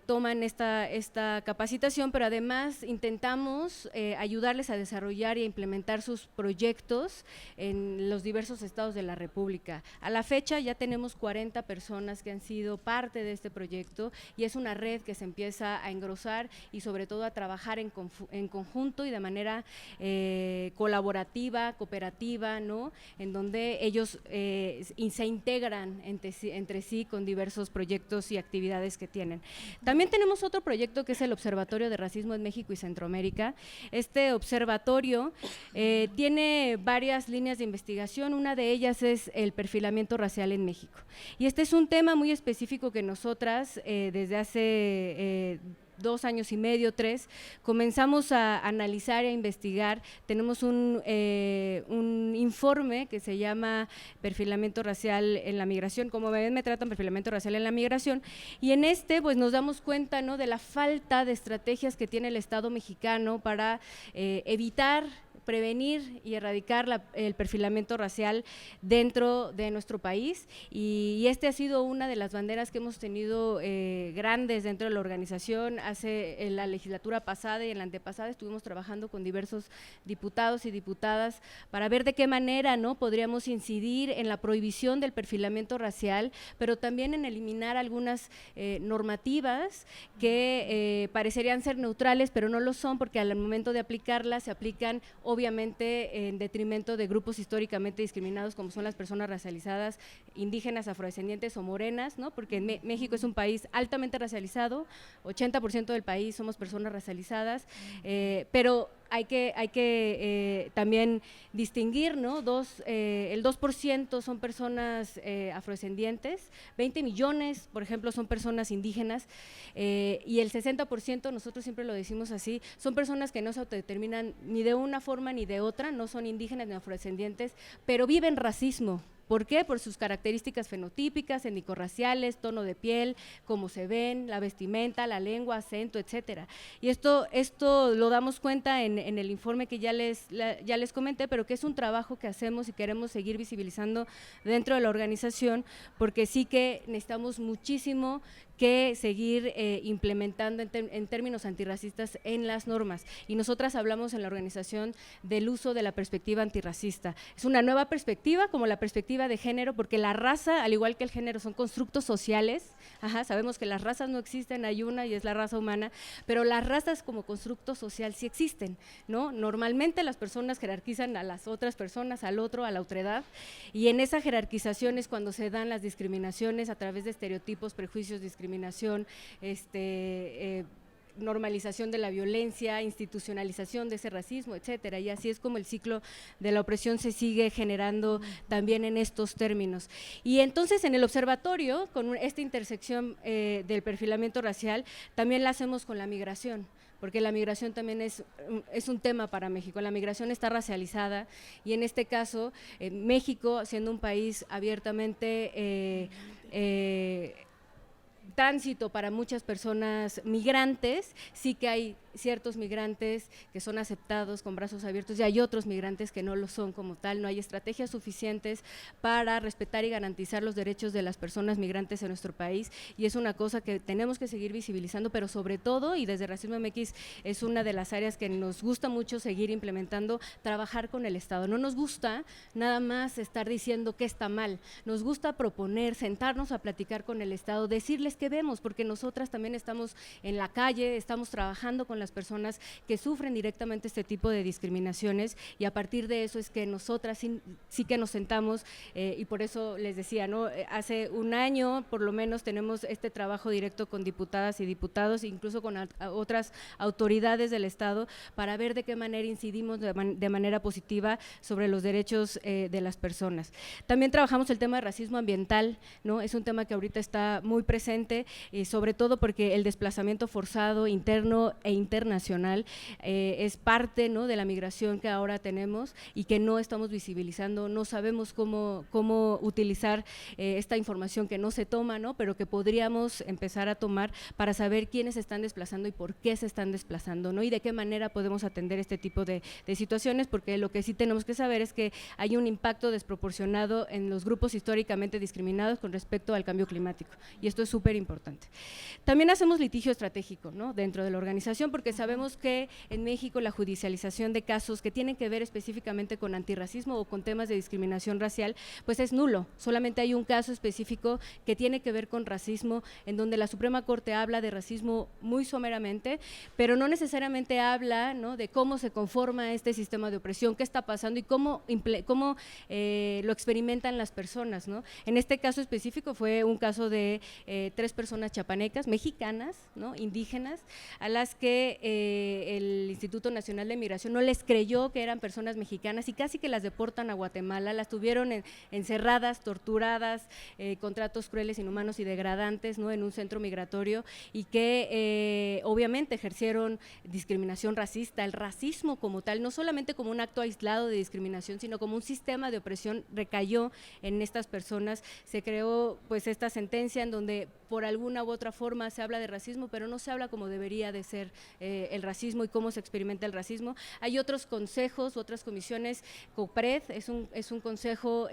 toman esta capacitación, pero además intentamos ayudarles a desarrollar y a implementar sus proyectos en los diversos estados de la República. A la fecha ya tenemos 40 personas que han sido parte de este proyecto y es una red que se empieza a engrosar y sobre todo a trabajar en conjunto y de manera colaborativa, cooperativa, ¿no?, en donde ellos se integran entre sí con diversos proyectos y actividades que tienen. También tenemos otro proyecto que es el Observatorio de Racismo en México y Centroamérica. Este observatorio tiene varias líneas de investigación, una de ellas es el perfilamiento racial en México. Y este es un tema muy específico que nosotras desde hace 2 años y medio, 3, comenzamos a analizar y a investigar. Tenemos un informe que se llama Perfilamiento Racial en la Migración, como me tratan perfilamiento racial en la migración, y en pues nos damos cuenta, ¿no?, de la falta de estrategias que tiene el Estado mexicano para evitar, prevenir y erradicar el perfilamiento racial dentro de nuestro país, y este ha sido una de las banderas que hemos tenido grandes dentro de la organización. En la legislatura pasada y en la antepasada estuvimos trabajando con diversos diputados y diputadas para ver de qué manera, ¿no?, podríamos incidir en la prohibición del perfilamiento racial, pero también en eliminar algunas normativas que parecerían ser neutrales, pero no lo son, porque al momento de aplicarlas se aplican obviamente en detrimento de grupos históricamente discriminados como son las personas racializadas, indígenas, afrodescendientes o morenas, ¿no?, porque México es un país altamente racializado, 80% del país somos personas racializadas, pero hay que también distinguir, ¿no?, el 2% son personas afrodescendientes, 20 millones, por ejemplo, son personas indígenas, y el 60%, nosotros siempre lo decimos así, son personas que no se autodeterminan ni de una forma ni de otra, no son indígenas ni afrodescendientes, pero viven racismo. ¿Por qué? Por sus características fenotípicas, étnico-raciales, tono de piel, cómo se ven, la vestimenta, la lengua, acento, etcétera. Y esto lo damos cuenta en el informe que ya les comenté, pero que es un trabajo que hacemos y queremos seguir visibilizando dentro de la organización, porque sí que necesitamos muchísimo que seguir implementando en términos antirracistas en las normas. Y nosotras hablamos en la organización del uso de la perspectiva antirracista. Es una nueva perspectiva, como la perspectiva de género, porque la raza, al igual que el género, son constructos sociales. Sabemos que las razas no existen, hay una y es la raza humana, pero las razas como constructo social sí existen, ¿no? Normalmente las personas jerarquizan a las otras personas, al otro, a la otredad, y en esa jerarquización es cuando se dan las discriminaciones a través de estereotipos, prejuicios, discriminación, normalización de la violencia, institucionalización de ese racismo, etcétera, y así es como el ciclo de la opresión se sigue generando también en estos términos. Y entonces en el observatorio, con esta intersección del perfilamiento racial, también la hacemos con la migración, porque la migración también es un tema para México. La migración está racializada y en este caso México, siendo un país abiertamente tránsito para muchas personas migrantes, sí que hay ciertos migrantes que son aceptados con brazos abiertos y hay otros migrantes que no lo son como tal. No hay estrategias suficientes para respetar y garantizar los derechos de las personas migrantes en nuestro país, y es una cosa que tenemos que seguir visibilizando, pero sobre todo, y desde Racismo MX es una de las áreas que nos gusta mucho seguir implementando, trabajar con el Estado. No nos gusta nada más estar diciendo que está mal, nos gusta proponer, sentarnos a platicar con el Estado, decirles qué vemos, porque nosotras también estamos en la calle, estamos trabajando con las personas que sufren directamente este tipo de discriminaciones, y a partir de eso es que nosotras sí que nos sentamos, y por eso les decía, ¿no? Hace un año por lo menos tenemos este trabajo directo con diputadas y diputados, incluso con otras autoridades del Estado, para ver de qué manera incidimos de manera positiva sobre los derechos de las personas. También trabajamos el tema de racismo ambiental, ¿no? Es un tema que ahorita está muy presente, sobre todo porque el desplazamiento forzado interno e internacional es parte, ¿no?, de la migración que ahora tenemos y que no estamos visibilizando. No sabemos cómo utilizar esta información que no se toma, ¿no?, pero que podríamos empezar a tomar para saber quiénes se están desplazando y por qué se están desplazando, ¿no?, y de qué manera podemos atender este tipo de situaciones, porque lo que sí tenemos que saber es que hay un impacto desproporcionado en los grupos históricamente discriminados con respecto al cambio climático, y esto es súper importante. También hacemos litigio estratégico, ¿no?, dentro de la organización, porque sabemos que en México la judicialización de casos que tienen que ver específicamente con antirracismo o con temas de discriminación racial, pues es nulo. Solamente hay un caso específico que tiene que ver con racismo, en donde la Suprema Corte habla de racismo muy someramente, pero no necesariamente habla, ¿no?, de cómo se conforma este sistema de opresión, qué está pasando y cómo lo experimentan las personas, ¿no? En este caso específico fue un caso de 3 personas chapanecas, mexicanas, ¿no?, indígenas, a las que el Instituto Nacional de Migración no les creyó que eran personas mexicanas y casi que las deportan a Guatemala, las tuvieron encerradas, torturadas, con tratos crueles, inhumanos y degradantes, ¿no?, en un centro migratorio, y que obviamente ejercieron discriminación racista. El racismo como tal, no solamente como un acto aislado de discriminación, sino como un sistema de opresión, recayó en estas personas. Se creó pues esta sentencia en donde por alguna u otra forma se habla de racismo, pero no se habla como debería de ser el racismo y cómo se experimenta el racismo. Hay otros consejos, otras comisiones. COPRED es un consejo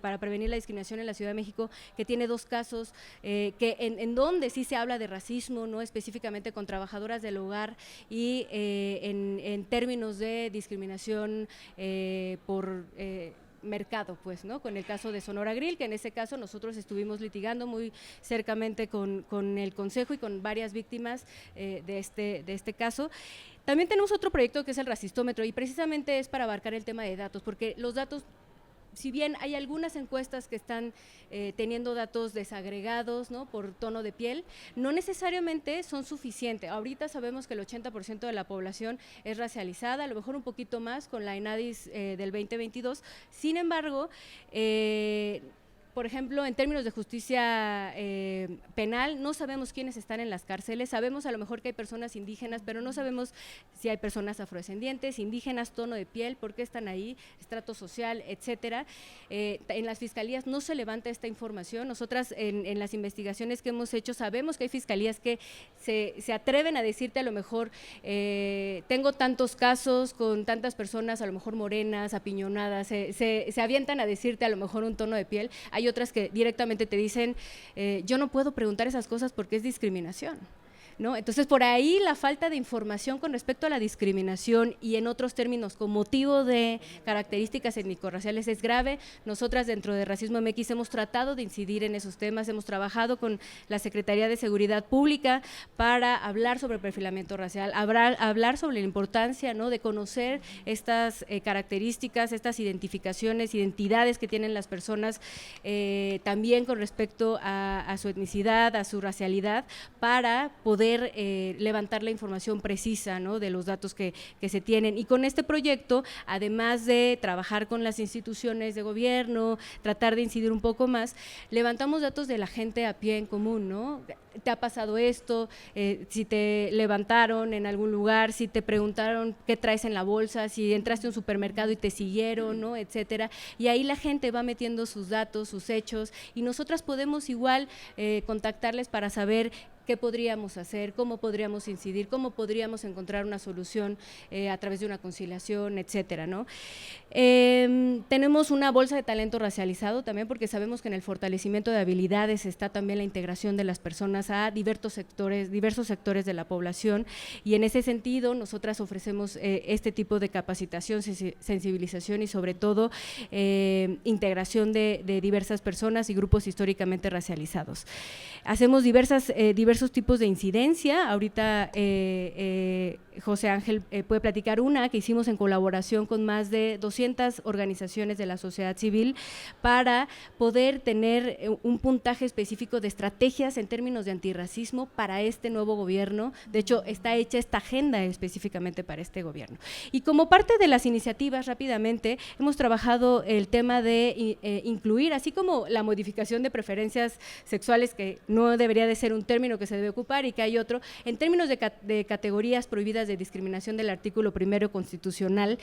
para prevenir la discriminación en la Ciudad de México, que tiene 2 casos que en donde sí se habla de racismo, no específicamente con trabajadoras del hogar, y en términos de discriminación por mercado, pues, ¿no?, con el caso de Sonora Grill, que en ese caso nosotros estuvimos litigando muy cercamente con el Consejo y con varias víctimas de este caso. También tenemos otro proyecto que es el Racistómetro, y precisamente es para abarcar el tema de datos, porque los datos, si bien hay algunas encuestas que están teniendo datos desagregados, ¿no?, por tono de piel, no necesariamente son suficientes. Ahorita sabemos que el 80% de la población es racializada, a lo mejor un poquito más con la ENADIS del 2022. Sin embargo, por ejemplo, en términos de justicia penal, no sabemos quiénes están en las cárceles. Sabemos a lo mejor que hay personas indígenas, pero no sabemos si hay personas afrodescendientes, indígenas, tono de piel, por qué están ahí, estrato social, etcétera. En las fiscalías no se levanta esta información. Nosotras en las investigaciones que hemos hecho sabemos que hay fiscalías que se atreven a decirte a lo mejor tengo tantos casos con tantas personas a lo mejor morenas, apiñonadas, se avientan a decirte a lo mejor un tono de piel. Hay hay otras que directamente te dicen, yo no puedo preguntar esas cosas porque es discriminación, ¿no? Entonces, por ahí la falta de información con respecto a la discriminación y en otros términos con motivo de características étnico-raciales es grave. Nosotras dentro de Racismo MX hemos tratado de incidir en esos temas, hemos trabajado con la Secretaría de Seguridad Pública para hablar sobre perfilamiento racial, hablar sobre la importancia, ¿no?, de conocer estas características, estas identificaciones, identidades que tienen las personas, también con respecto a su etnicidad, a su racialidad, para poder levantar la información precisa, ¿no?, de los datos que se tienen. Y con este proyecto, además de trabajar con las instituciones de gobierno, tratar de incidir un poco más, levantamos datos de la gente a pie en común, ¿no? ¿Te ha pasado esto? Si te levantaron en algún lugar, si te preguntaron qué traes en la bolsa, si entraste a un supermercado y te siguieron, ¿no?, etcétera. Y ahí la gente va metiendo sus datos, sus hechos, y nosotras podemos igual contactarles para saber qué podríamos hacer, cómo podríamos incidir, cómo podríamos encontrar una solución a través de una conciliación, etcétera, ¿no? Tenemos una bolsa de talento racializado también, porque sabemos que en el fortalecimiento de habilidades está también la integración de las personas a diversos sectores de la población, y en ese sentido nosotras ofrecemos este tipo de capacitación, sensibilización y sobre todo integración de diversas personas y grupos históricamente racializados. Hacemos diversos tipos de incidencia. Ahorita José Ángel puede platicar una que hicimos en colaboración con más de 200 organizaciones de la sociedad civil para poder tener un puntaje específico de estrategias en términos de antirracismo para este nuevo gobierno. De hecho, está hecha esta agenda específicamente para este gobierno. Y como parte de las iniciativas, rápidamente, hemos trabajado el tema de incluir, así como la modificación de preferencias sexuales, que no debería de ser un término que se debe ocupar y que hay otro, en términos de categorías prohibidas de discriminación del artículo 1 constitucional,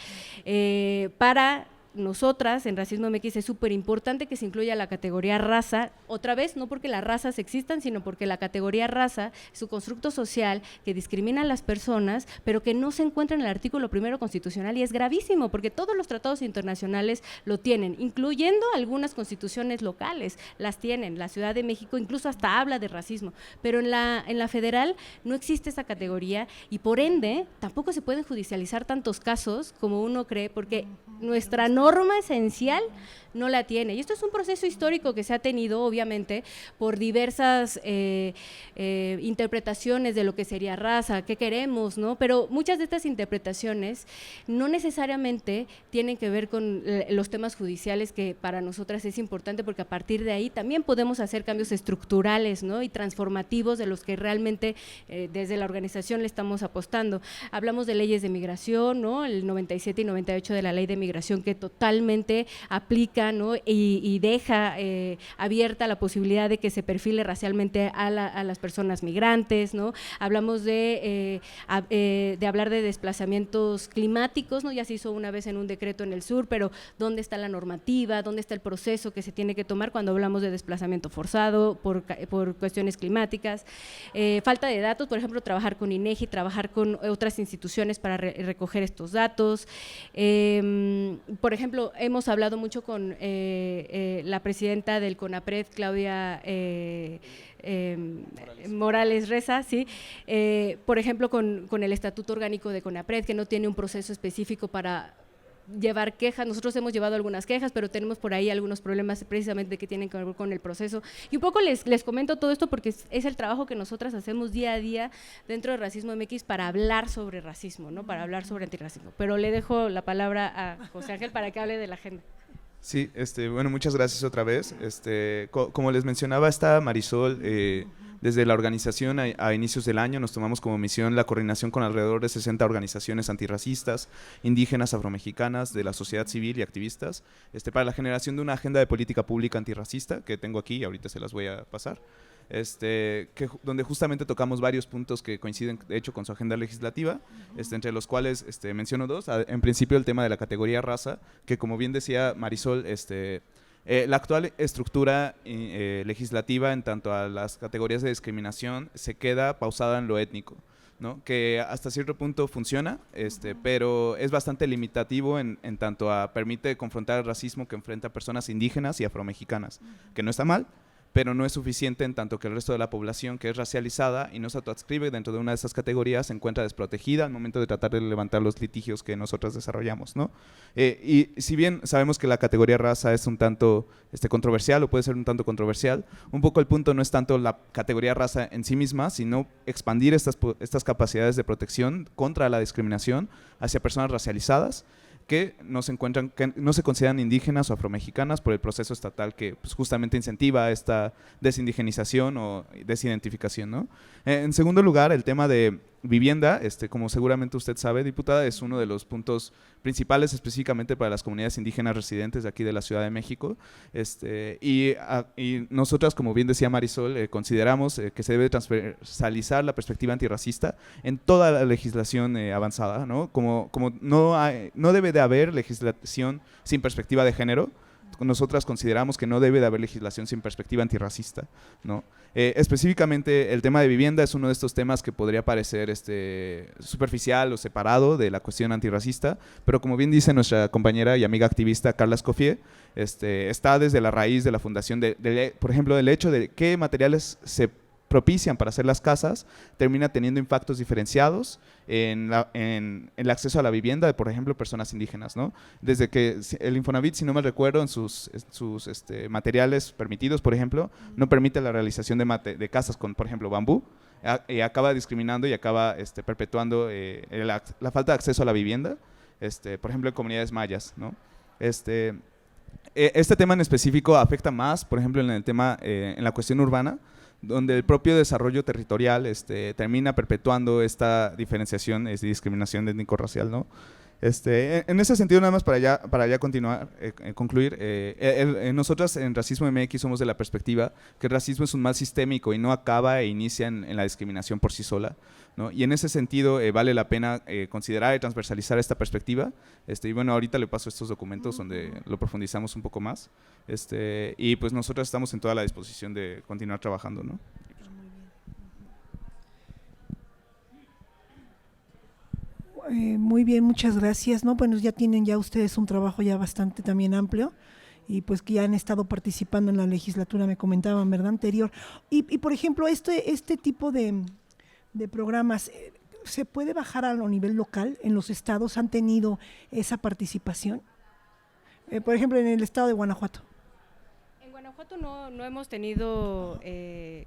para nosotras en Racismo MX es súper importante que se incluya la categoría raza, otra vez no porque las razas existan, sino porque la categoría raza es un constructo social que discrimina a las personas, pero que no se encuentra en el artículo 1 constitucional, y es gravísimo porque todos los tratados internacionales lo tienen, incluyendo algunas constituciones locales, las tienen. La Ciudad de México incluso hasta habla de racismo, pero en la federal no existe esa categoría, y por ende tampoco se pueden judicializar tantos casos como uno cree, porque nuestra norma esencial no la tiene. Y esto es un proceso histórico que se ha tenido, obviamente, por diversas interpretaciones de lo que sería raza, qué queremos, ¿no? Pero muchas de estas interpretaciones no necesariamente tienen que ver con los temas judiciales, que para nosotras es importante, porque a partir de ahí también podemos hacer cambios estructurales, ¿no?, y transformativos de los que realmente desde la organización le estamos apostando. Hablamos de leyes de migración, ¿no?, el 97 y 98 de la Ley de Migración, que totalmente aplica, ¿no?, y deja abierta la posibilidad de que se perfile racialmente a las personas migrantes, ¿no? Hablamos de hablar de desplazamientos climáticos, ¿no? Ya se hizo una vez en un decreto en el sur, pero ¿dónde está la normativa? ¿Dónde está el proceso que se tiene que tomar cuando hablamos de desplazamiento forzado por cuestiones climáticas? Falta de datos, por ejemplo, trabajar con INEGI, trabajar con otras instituciones para recoger estos datos. Por ejemplo, hemos hablado mucho con la presidenta del CONAPRED, Claudia Morales Reza, sí, por ejemplo, con el Estatuto Orgánico de CONAPRED, que no tiene un proceso específico para llevar quejas. Nosotros hemos llevado algunas quejas, pero tenemos por ahí algunos problemas precisamente que tienen que ver con el proceso. Y un poco les comento todo esto porque es el trabajo que nosotras hacemos día a día dentro de Racismo MX para hablar sobre racismo, ¿no?, para hablar sobre antirracismo. Pero le dejo la palabra a José Ángel para que hable de la agenda. Sí, bueno, muchas gracias otra vez. Como les mencionaba, está Marisol. Desde la organización a inicios del año nos tomamos como misión la coordinación con alrededor de 60 organizaciones antirracistas, indígenas, afromexicanas, de la sociedad civil y activistas, para la generación de una agenda de política pública antirracista que tengo aquí y ahorita se las voy a pasar. Donde justamente tocamos varios puntos que coinciden de hecho con su agenda legislativa, entre los cuales menciono dos. En principio el tema de la categoría raza, que como bien decía Marisol, la actual estructura legislativa en tanto a las categorías de discriminación se queda pausada en lo étnico, ¿no? Que hasta cierto punto funciona, pero es bastante limitativo en tanto permite confrontar el racismo que enfrenta a personas indígenas y afromexicanas, que no está mal, pero no es suficiente en tanto que el resto de la población que es racializada y no se autoadscribe dentro de una de esas categorías se encuentra desprotegida al momento de tratar de levantar los litigios que nosotros desarrollamos, ¿no? Y si bien sabemos que la categoría raza es un tanto controversial o puede ser un tanto controversial, un poco el punto no es tanto la categoría raza en sí misma, sino expandir estas capacidades de protección contra la discriminación hacia personas racializadas que no se consideran indígenas o afromexicanas por el proceso estatal que pues, justamente incentiva esta desindigenización o desidentificación, ¿no? En segundo lugar, el tema de vivienda, como seguramente usted sabe, diputada, es uno de los puntos principales específicamente para las comunidades indígenas residentes de aquí de la Ciudad de México, y nosotras, como bien decía Marisol, consideramos que se debe transversalizar la perspectiva antirracista en toda la legislación avanzada, ¿no? Como no debe de haber legislación sin perspectiva de género. Nosotras consideramos que no debe de haber legislación sin perspectiva antirracista, ¿no? Específicamente el tema de vivienda es uno de estos temas que podría parecer superficial o separado de la cuestión antirracista, pero como bien dice nuestra compañera y amiga activista Carla Escoffier, está desde la raíz de la fundación, por ejemplo, del hecho de qué materiales se propician para hacer las casas, termina teniendo impactos diferenciados en el acceso a la vivienda de, por ejemplo, personas indígenas, ¿no? Desde que el Infonavit, si no me recuerdo, en sus materiales permitidos, por ejemplo, no permite la realización de casas con, por ejemplo, bambú, y acaba discriminando y acaba perpetuando la falta de acceso a la vivienda, por ejemplo, en comunidades mayas, ¿no? Este tema en específico afecta más, por ejemplo, en la cuestión urbana, donde el propio desarrollo territorial termina perpetuando esta diferenciación y discriminación étnico-racial, ¿no? En ese sentido, nada más para ya concluir, nosotras en Racismo MX somos de la perspectiva que el racismo es un mal sistémico y no acaba e inicia en la discriminación por sí sola, ¿no? Y en ese sentido vale la pena considerar y transversalizar esta perspectiva, y bueno, ahorita le paso estos documentos donde lo profundizamos un poco más, y pues nosotras estamos en toda la disposición de continuar trabajando, ¿no? Muy bien, muchas gracias. No, bueno, ya tienen ustedes un trabajo ya bastante también amplio y pues que ya han estado participando en la legislatura, me comentaban, ¿verdad? Anterior. Y por ejemplo, este tipo de programas, ¿se puede bajar a lo nivel local? ¿En los estados han tenido esa participación? Por ejemplo, en el estado de Guanajuato. Guanajuato no hemos tenido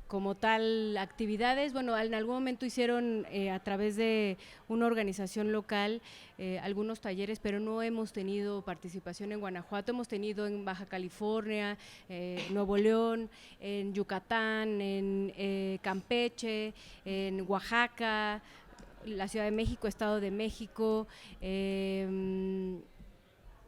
como tal actividades. Bueno, en algún momento hicieron a través de una organización local algunos talleres, pero no hemos tenido participación en Guanajuato. Hemos tenido en Baja California, Nuevo León, en Yucatán, en Campeche, en Oaxaca, la Ciudad de México, Estado de México,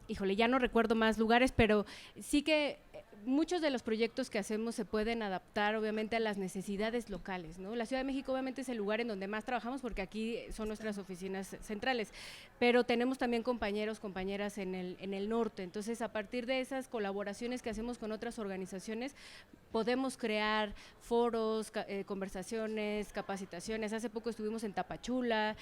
híjole, ya no recuerdo más lugares, pero sí que muchos de los proyectos que hacemos se pueden adaptar obviamente a las necesidades locales, ¿no? La Ciudad de México obviamente es el lugar en donde más trabajamos porque aquí son nuestras oficinas centrales, pero tenemos también compañeros, compañeras en el norte, entonces a partir de esas colaboraciones que hacemos con otras organizaciones podemos crear foros, conversaciones, capacitaciones. Hace poco estuvimos en Tapachula,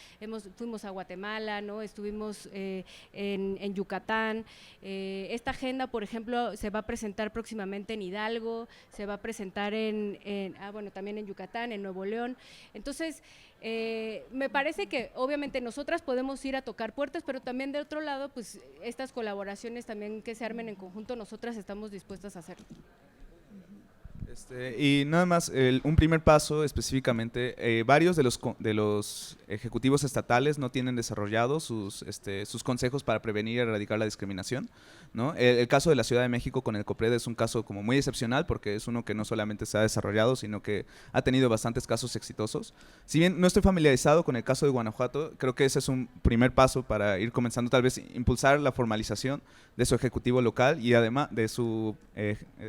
fuimos a Guatemala, ¿no? Estuvimos en Yucatán. Esta agenda, por ejemplo, se va a presentar próximamente en Hidalgo, se va a presentar también en Yucatán, en Nuevo León. Entonces, me parece que obviamente nosotras podemos ir a tocar puertas, pero también de otro lado, pues estas colaboraciones también que se armen en conjunto, nosotras estamos dispuestas a hacerlo. Y nada más, un primer paso específicamente, varios de los ejecutivos estatales no tienen desarrollados sus consejos para prevenir y erradicar la discriminación, ¿no? El caso de la Ciudad de México con el COPRED es un caso como muy excepcional porque es uno que no solamente se ha desarrollado, sino que ha tenido bastantes casos exitosos. Si bien no estoy familiarizado con el caso de Guanajuato, creo que ese es un primer paso para ir comenzando tal vez impulsar la formalización de su ejecutivo local y además de su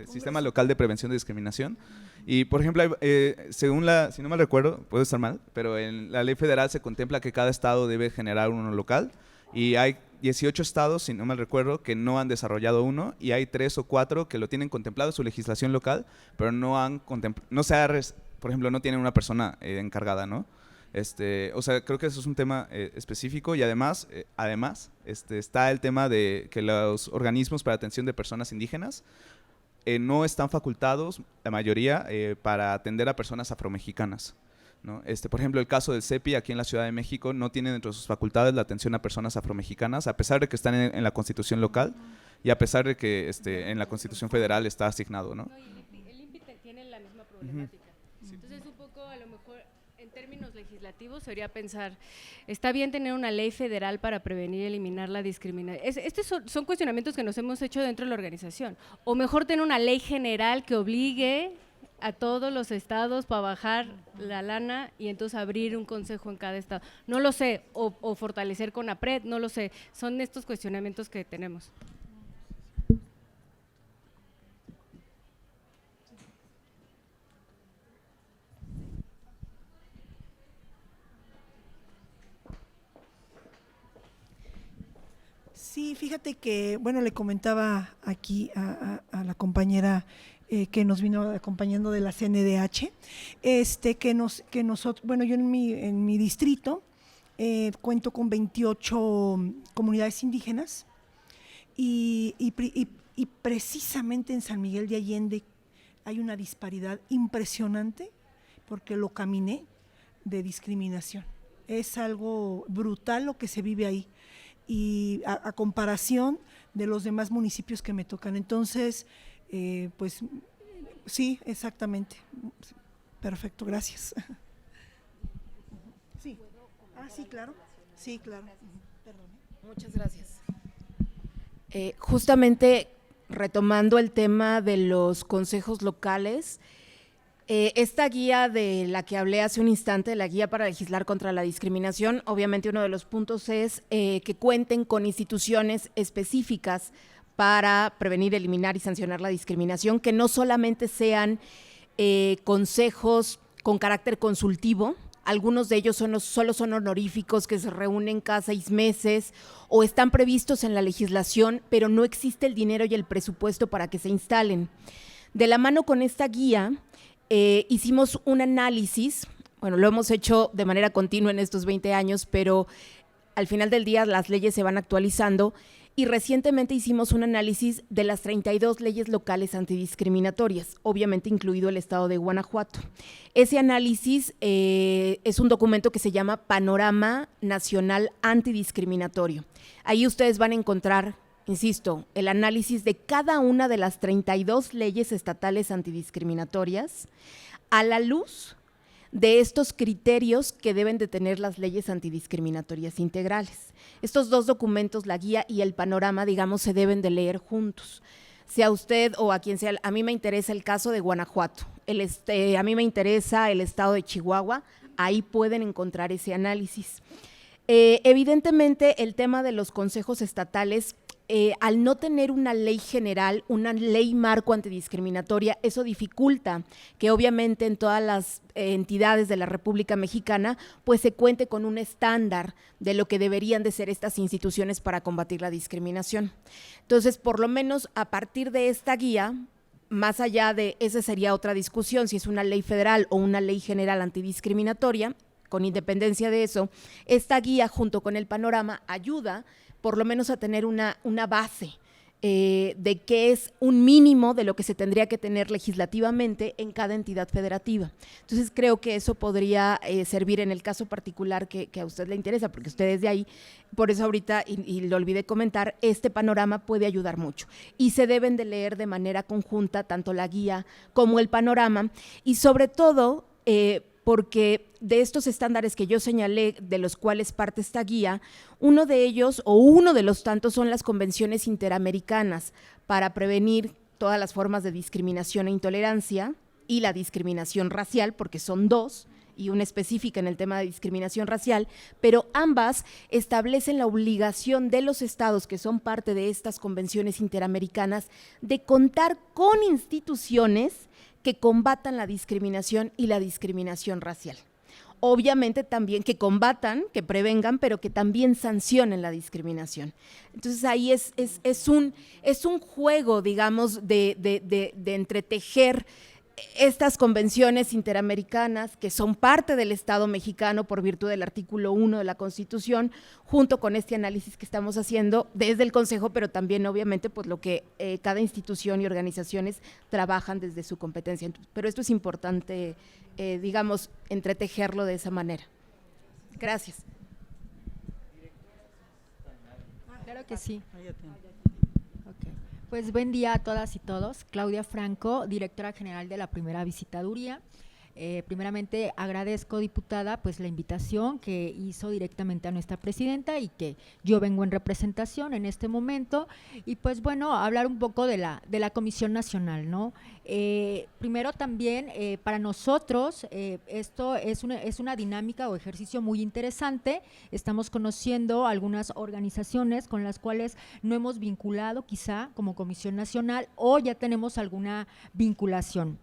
sistema local de prevención de discriminación. Y por ejemplo, según si no mal recuerdo, puedo estar mal, pero en la ley federal se contempla que cada estado debe generar uno local y hay 18 estados, si no mal recuerdo, que no han desarrollado uno y hay 3 o 4 que lo tienen contemplado en su legislación local, pero por ejemplo, no tienen una persona encargada, ¿no? O sea, creo que eso es un tema específico y además está el tema de que los organismos para atención de personas indígenas no están facultados, la mayoría, para atender a personas afromexicanas, ¿no? Por ejemplo, el caso del CEPI aquí en la Ciudad de México no tiene dentro de sus facultades la atención a personas afromexicanas, a pesar de que están en la Constitución local y a pesar de que en la Constitución federal está asignado, ¿no? No, y el INPI tiene la misma problemática. Entonces, un poco, a lo mejor, en términos legislativos, sería pensar, está bien tener una ley federal para prevenir y eliminar la discriminación. Estos son cuestionamientos que nos hemos hecho dentro de la organización. O mejor tener una ley general que obligue a todos los estados para bajar la lana y entonces abrir un consejo en cada estado. No lo sé, o fortalecer con APRED, no lo sé. Son estos cuestionamientos que tenemos. Sí, fíjate que, bueno, le comentaba aquí a la compañera que nos vino acompañando de la CNDH, que nosotros, bueno, yo en mi distrito cuento con 28 comunidades indígenas y precisamente en San Miguel de Allende hay una disparidad impresionante, porque lo caminé, de discriminación. Es algo brutal lo que se vive ahí, y a comparación de los demás municipios que me tocan. Entonces, pues sí, exactamente. Perfecto, gracias. Sí. Sí, claro. Sí, claro. Perdón. Muchas gracias. Justamente retomando el tema de los consejos locales, esta guía de la que hablé hace un instante, la guía para legislar contra la discriminación, obviamente uno de los puntos es que cuenten con instituciones específicas para prevenir, eliminar y sancionar la discriminación, que no solamente sean consejos con carácter consultivo. Algunos de ellos solo son honoríficos, que se reúnen cada 6 meses o están previstos en la legislación, pero no existe el dinero y el presupuesto para que se instalen. De la mano con esta guía, hicimos un análisis, bueno, lo hemos hecho de manera continua en estos 20 años, pero al final del día las leyes se van actualizando, y recientemente hicimos un análisis de las 32 leyes locales antidiscriminatorias, obviamente incluido el estado de Guanajuato. Ese análisis es un documento que se llama Panorama Nacional Antidiscriminatorio. Ahí ustedes van a encontrar, insisto, el análisis de cada una de las 32 leyes estatales antidiscriminatorias a la luz de estos criterios que deben de tener las leyes antidiscriminatorias integrales. Estos dos documentos, la guía y el panorama, digamos, se deben de leer juntos. Sea usted o a quien sea, a mí me interesa el caso de Guanajuato, a mí me interesa el estado de Chihuahua, ahí pueden encontrar ese análisis. Evidentemente, el tema de los consejos estatales, al no tener una ley general, una ley marco antidiscriminatoria, eso dificulta que obviamente en todas las entidades de la República Mexicana pues se cuente con un estándar de lo que deberían de ser estas instituciones para combatir la discriminación. Entonces, por lo menos a partir de esta guía, más allá de, esa sería otra discusión, si es una ley federal o una ley general antidiscriminatoria, con independencia de eso, esta guía junto con el panorama ayuda por lo menos a tener una base de qué es un mínimo de lo que se tendría que tener legislativamente en cada entidad federativa. Entonces creo que eso podría servir en el caso particular que a usted le interesa, porque usted es de ahí, por eso ahorita, y lo olvidé comentar, este panorama puede ayudar mucho. Y se deben de leer de manera conjunta tanto la guía como el panorama, y sobre todo porque de estos estándares que yo señalé, de los cuales parte esta guía, uno de ellos, o uno de los tantos, son las convenciones interamericanas para prevenir todas las formas de discriminación e intolerancia, y la discriminación racial, porque son dos, y una específica en el tema de discriminación racial, pero ambas establecen la obligación de los estados que son parte de estas convenciones interamericanas de contar con instituciones que combatan la discriminación y la discriminación racial. Obviamente también que combatan, que prevengan, pero que también sancionen la discriminación. Entonces ahí es un juego, digamos, de entretejer estas convenciones interamericanas que son parte del Estado mexicano por virtud del artículo 1 de la Constitución, junto con este análisis que estamos haciendo desde el Consejo, pero también obviamente pues lo que cada institución y organizaciones trabajan desde su competencia. Pero esto es importante, digamos, entretejerlo de esa manera. Gracias. Claro que sí. Okay. Pues buen día a todas y todos. Claudia Franco, directora general de la Primera Visitaduría. Primeramente agradezco, diputada, pues la invitación que hizo directamente a nuestra presidenta y que yo vengo en representación en este momento y pues bueno, hablar un poco de la Comisión Nacional, ¿no? Primero también para nosotros esto es una dinámica o ejercicio muy interesante. Estamos conociendo algunas organizaciones con las cuales no hemos vinculado quizá como Comisión Nacional o ya tenemos alguna vinculación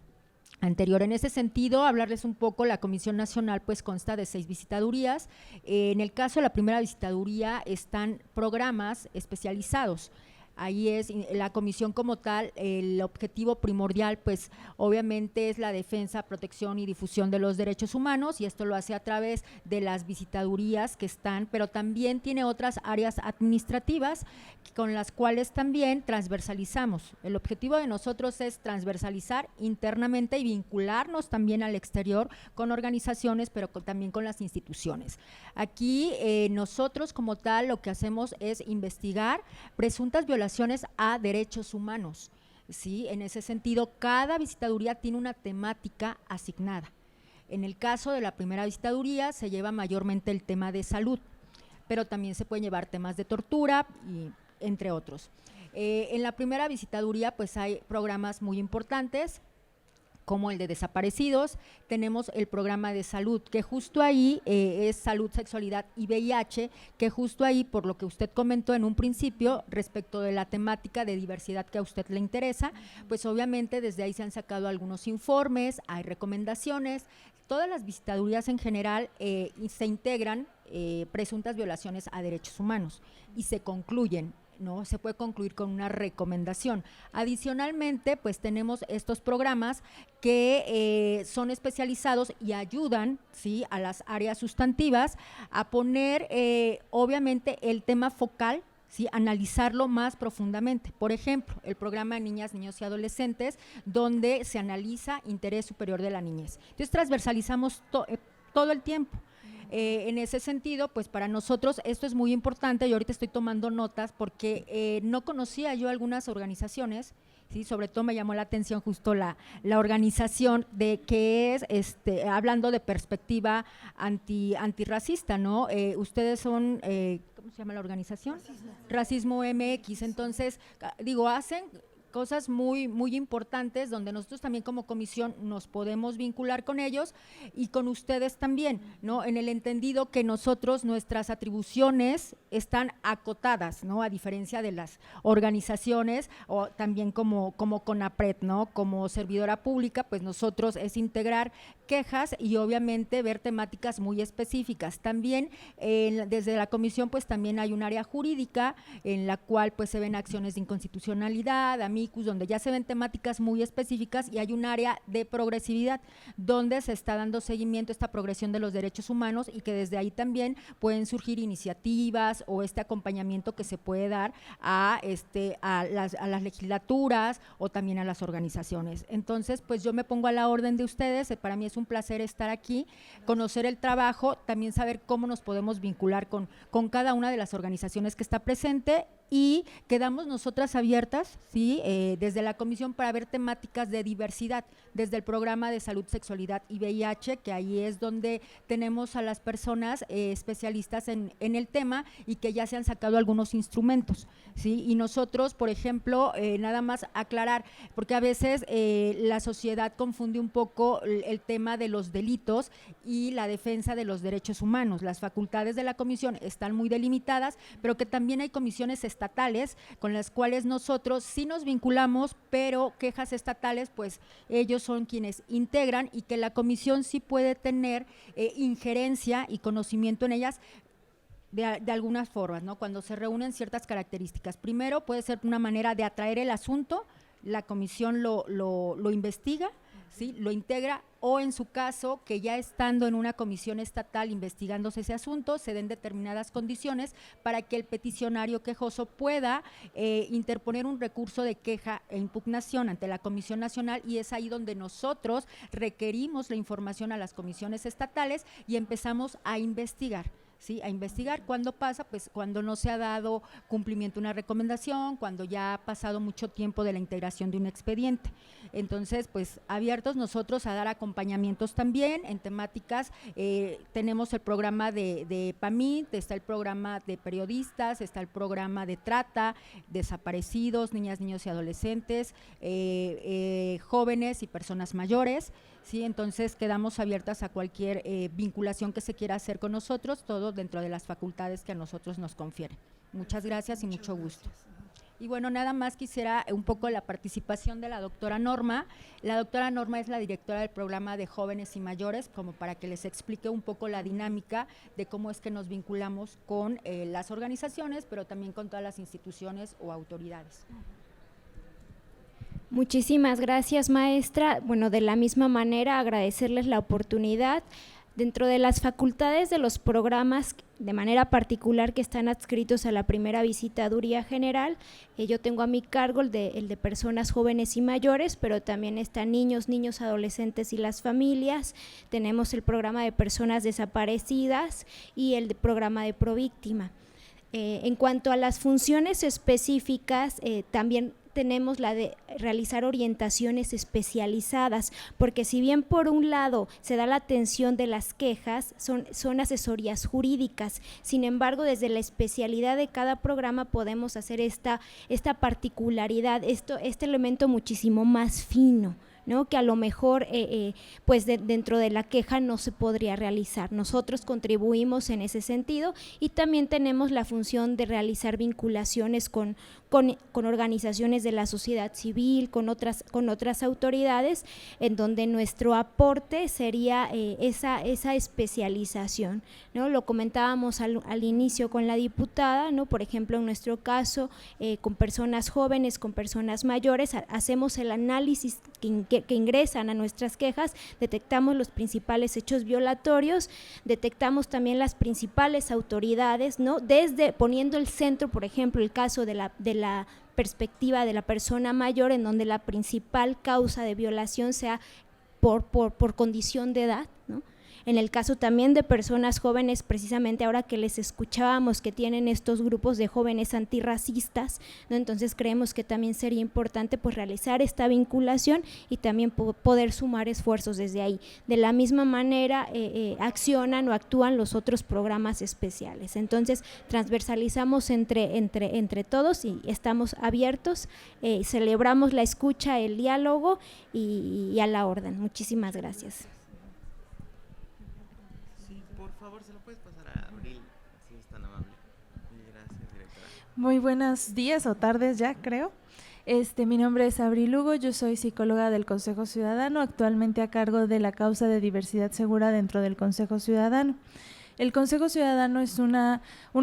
anterior. En ese sentido, hablarles un poco, la Comisión Nacional pues consta de 6 visitadurías. En el caso de la primera visitaduría están programas especializados. Ahí es la comisión como tal, el objetivo primordial pues obviamente es la defensa, protección y difusión de los derechos humanos y esto lo hace a través de las visitadurías que están, pero también tiene otras áreas administrativas con las cuales también transversalizamos. El objetivo de nosotros es transversalizar internamente y vincularnos también al exterior con organizaciones, pero también con las instituciones. Aquí nosotros como tal lo que hacemos es investigar presuntas violaciones a derechos humanos, ¿sí? En ese sentido, cada visitaduría tiene una temática asignada. En el caso de la primera visitaduría se lleva mayormente el tema de salud, pero también se pueden llevar temas de tortura y entre otros. En la primera visitaduría pues hay programas muy importantes como el de desaparecidos, tenemos el programa de salud, que justo ahí es salud, sexualidad y VIH, que justo ahí, por lo que usted comentó en un principio, respecto de la temática de diversidad que a usted le interesa, pues obviamente desde ahí se han sacado algunos informes, hay recomendaciones, todas las visitadurías en general se integran presuntas violaciones a derechos humanos y se concluyen. No se puede concluir con una recomendación. Adicionalmente, pues tenemos estos programas que son especializados y ayudan, ¿sí?, a las áreas sustantivas a poner, obviamente, el tema focal, ¿sí?, analizarlo más profundamente. Por ejemplo, el programa de niñas, niños y adolescentes, donde se analiza interés superior de la niñez. Entonces, transversalizamos todo el tiempo. En ese sentido, pues para nosotros esto es muy importante y ahorita estoy tomando notas porque no conocía yo algunas organizaciones, ¿sí? Sobre todo me llamó la atención justo la organización de que es, hablando de perspectiva antirracista, ¿no? Ustedes son, ¿cómo se llama la organización? Racismo MX, entonces, digo, hacen cosas muy, muy importantes donde nosotros también como comisión nos podemos vincular con ellos y con ustedes también, ¿no? En el entendido que nosotros, nuestras atribuciones están acotadas, ¿no? A diferencia de las organizaciones o también como CONAPRED, ¿no? Como servidora pública, pues nosotros es integrar quejas y obviamente ver temáticas muy específicas. También desde la comisión pues también hay un área jurídica en la cual pues se ven acciones de inconstitucionalidad, donde ya se ven temáticas muy específicas y hay un área de progresividad donde se está dando seguimiento a esta progresión de los derechos humanos y que desde ahí también pueden surgir iniciativas o este acompañamiento que se puede dar a las legislaturas o también a las organizaciones. Entonces, pues yo me pongo a la orden de ustedes, para mí es un placer estar aquí, conocer el trabajo, también saber cómo nos podemos vincular con cada una de las organizaciones que está presente y quedamos nosotras abiertas, ¿sí? Desde la comisión para ver temáticas de diversidad, desde el programa de salud, sexualidad y VIH, que ahí es donde tenemos a las personas especialistas en el tema y que ya se han sacado algunos instrumentos, ¿sí? Y nosotros, por ejemplo, nada más aclarar, porque a veces la sociedad confunde un poco el tema de los delitos y la defensa de los derechos humanos. Las facultades de la comisión están muy delimitadas, pero que también hay comisiones estatales con las cuales nosotros sí nos vinculamos, pero quejas estatales pues ellos son quienes integran y que la comisión sí puede tener injerencia y conocimiento en ellas de algunas formas, ¿no? Cuando se reúnen ciertas características. Primero puede ser una manera de atraer el asunto, la comisión lo investiga, ¿sí? Lo integra, o en su caso, que ya estando en una comisión estatal investigándose ese asunto, se den determinadas condiciones para que el peticionario quejoso pueda interponer un recurso de queja e impugnación ante la Comisión Nacional, y es ahí donde nosotros requerimos la información a las comisiones estatales y empezamos a investigar. ¿Sí? A investigar. ¿Cuándo pasa? Pues cuando no se ha dado cumplimiento a una recomendación, cuando ya ha pasado mucho tiempo de la integración de un expediente. Entonces, pues abiertos nosotros a dar acompañamientos también en temáticas. Tenemos el programa de PAMIT, está el programa de periodistas, está el programa de trata, desaparecidos, niñas, niños y adolescentes, jóvenes y personas mayores. Sí, entonces quedamos abiertas a cualquier vinculación que se quiera hacer con nosotros, todo dentro de las facultades que a nosotros nos confieren. Muchas gracias y mucho gusto. Y bueno, nada más quisiera un poco la participación de la doctora Norma. La doctora Norma es la directora del programa de jóvenes y mayores, como para que les explique un poco la dinámica de cómo es que nos vinculamos con las organizaciones, pero también con todas las instituciones o autoridades. Muchísimas gracias, maestra. Bueno, de la misma manera, agradecerles la oportunidad. Dentro de las facultades de los programas, de manera particular que están adscritos a la primera visitaduría general, yo tengo a mi cargo el de personas jóvenes y mayores, pero también están niños, adolescentes y las familias. Tenemos el programa de personas desaparecidas y el programa de Províctima. En cuanto a las funciones específicas, también tenemos la de realizar orientaciones especializadas, porque si bien por un lado se da la atención de las quejas, son asesorías jurídicas, sin embargo desde la especialidad de cada programa podemos hacer esta particularidad, este elemento muchísimo más fino, ¿no? Que a lo mejor pues dentro de la queja no se podría realizar. Nosotros contribuimos en ese sentido y también tenemos la función de realizar vinculaciones con organizaciones de la sociedad civil, con otras autoridades, en donde nuestro aporte sería esa especialización, ¿no? Lo comentábamos al inicio con la diputada, ¿no? Por ejemplo, en nuestro caso, con personas jóvenes, con personas mayores, hacemos el análisis que ingresan a nuestras quejas, detectamos los principales hechos violatorios, detectamos también las principales autoridades, ¿no? Desde poniendo el centro, por ejemplo, el caso de la perspectiva de la persona mayor, en donde la principal causa de violación sea por condición de edad, ¿no? En el caso también de personas jóvenes, precisamente ahora que les escuchábamos que tienen estos grupos de jóvenes antirracistas, ¿no? Entonces creemos que también sería importante pues realizar esta vinculación y también poder sumar esfuerzos desde ahí. De la misma manera accionan o actúan los otros programas especiales. Entonces transversalizamos entre todos y estamos abiertos, celebramos la escucha, el diálogo y a la orden. Muchísimas gracias. Por favor, se lo puedes pasar a Abril, si es tan amable. Gracias, directora. Muy buenos días o tardes ya, creo. Mi nombre es Abril Lugo, yo soy psicóloga del Consejo Ciudadano, actualmente a cargo de la causa de diversidad segura dentro del Consejo Ciudadano. El Consejo Ciudadano es un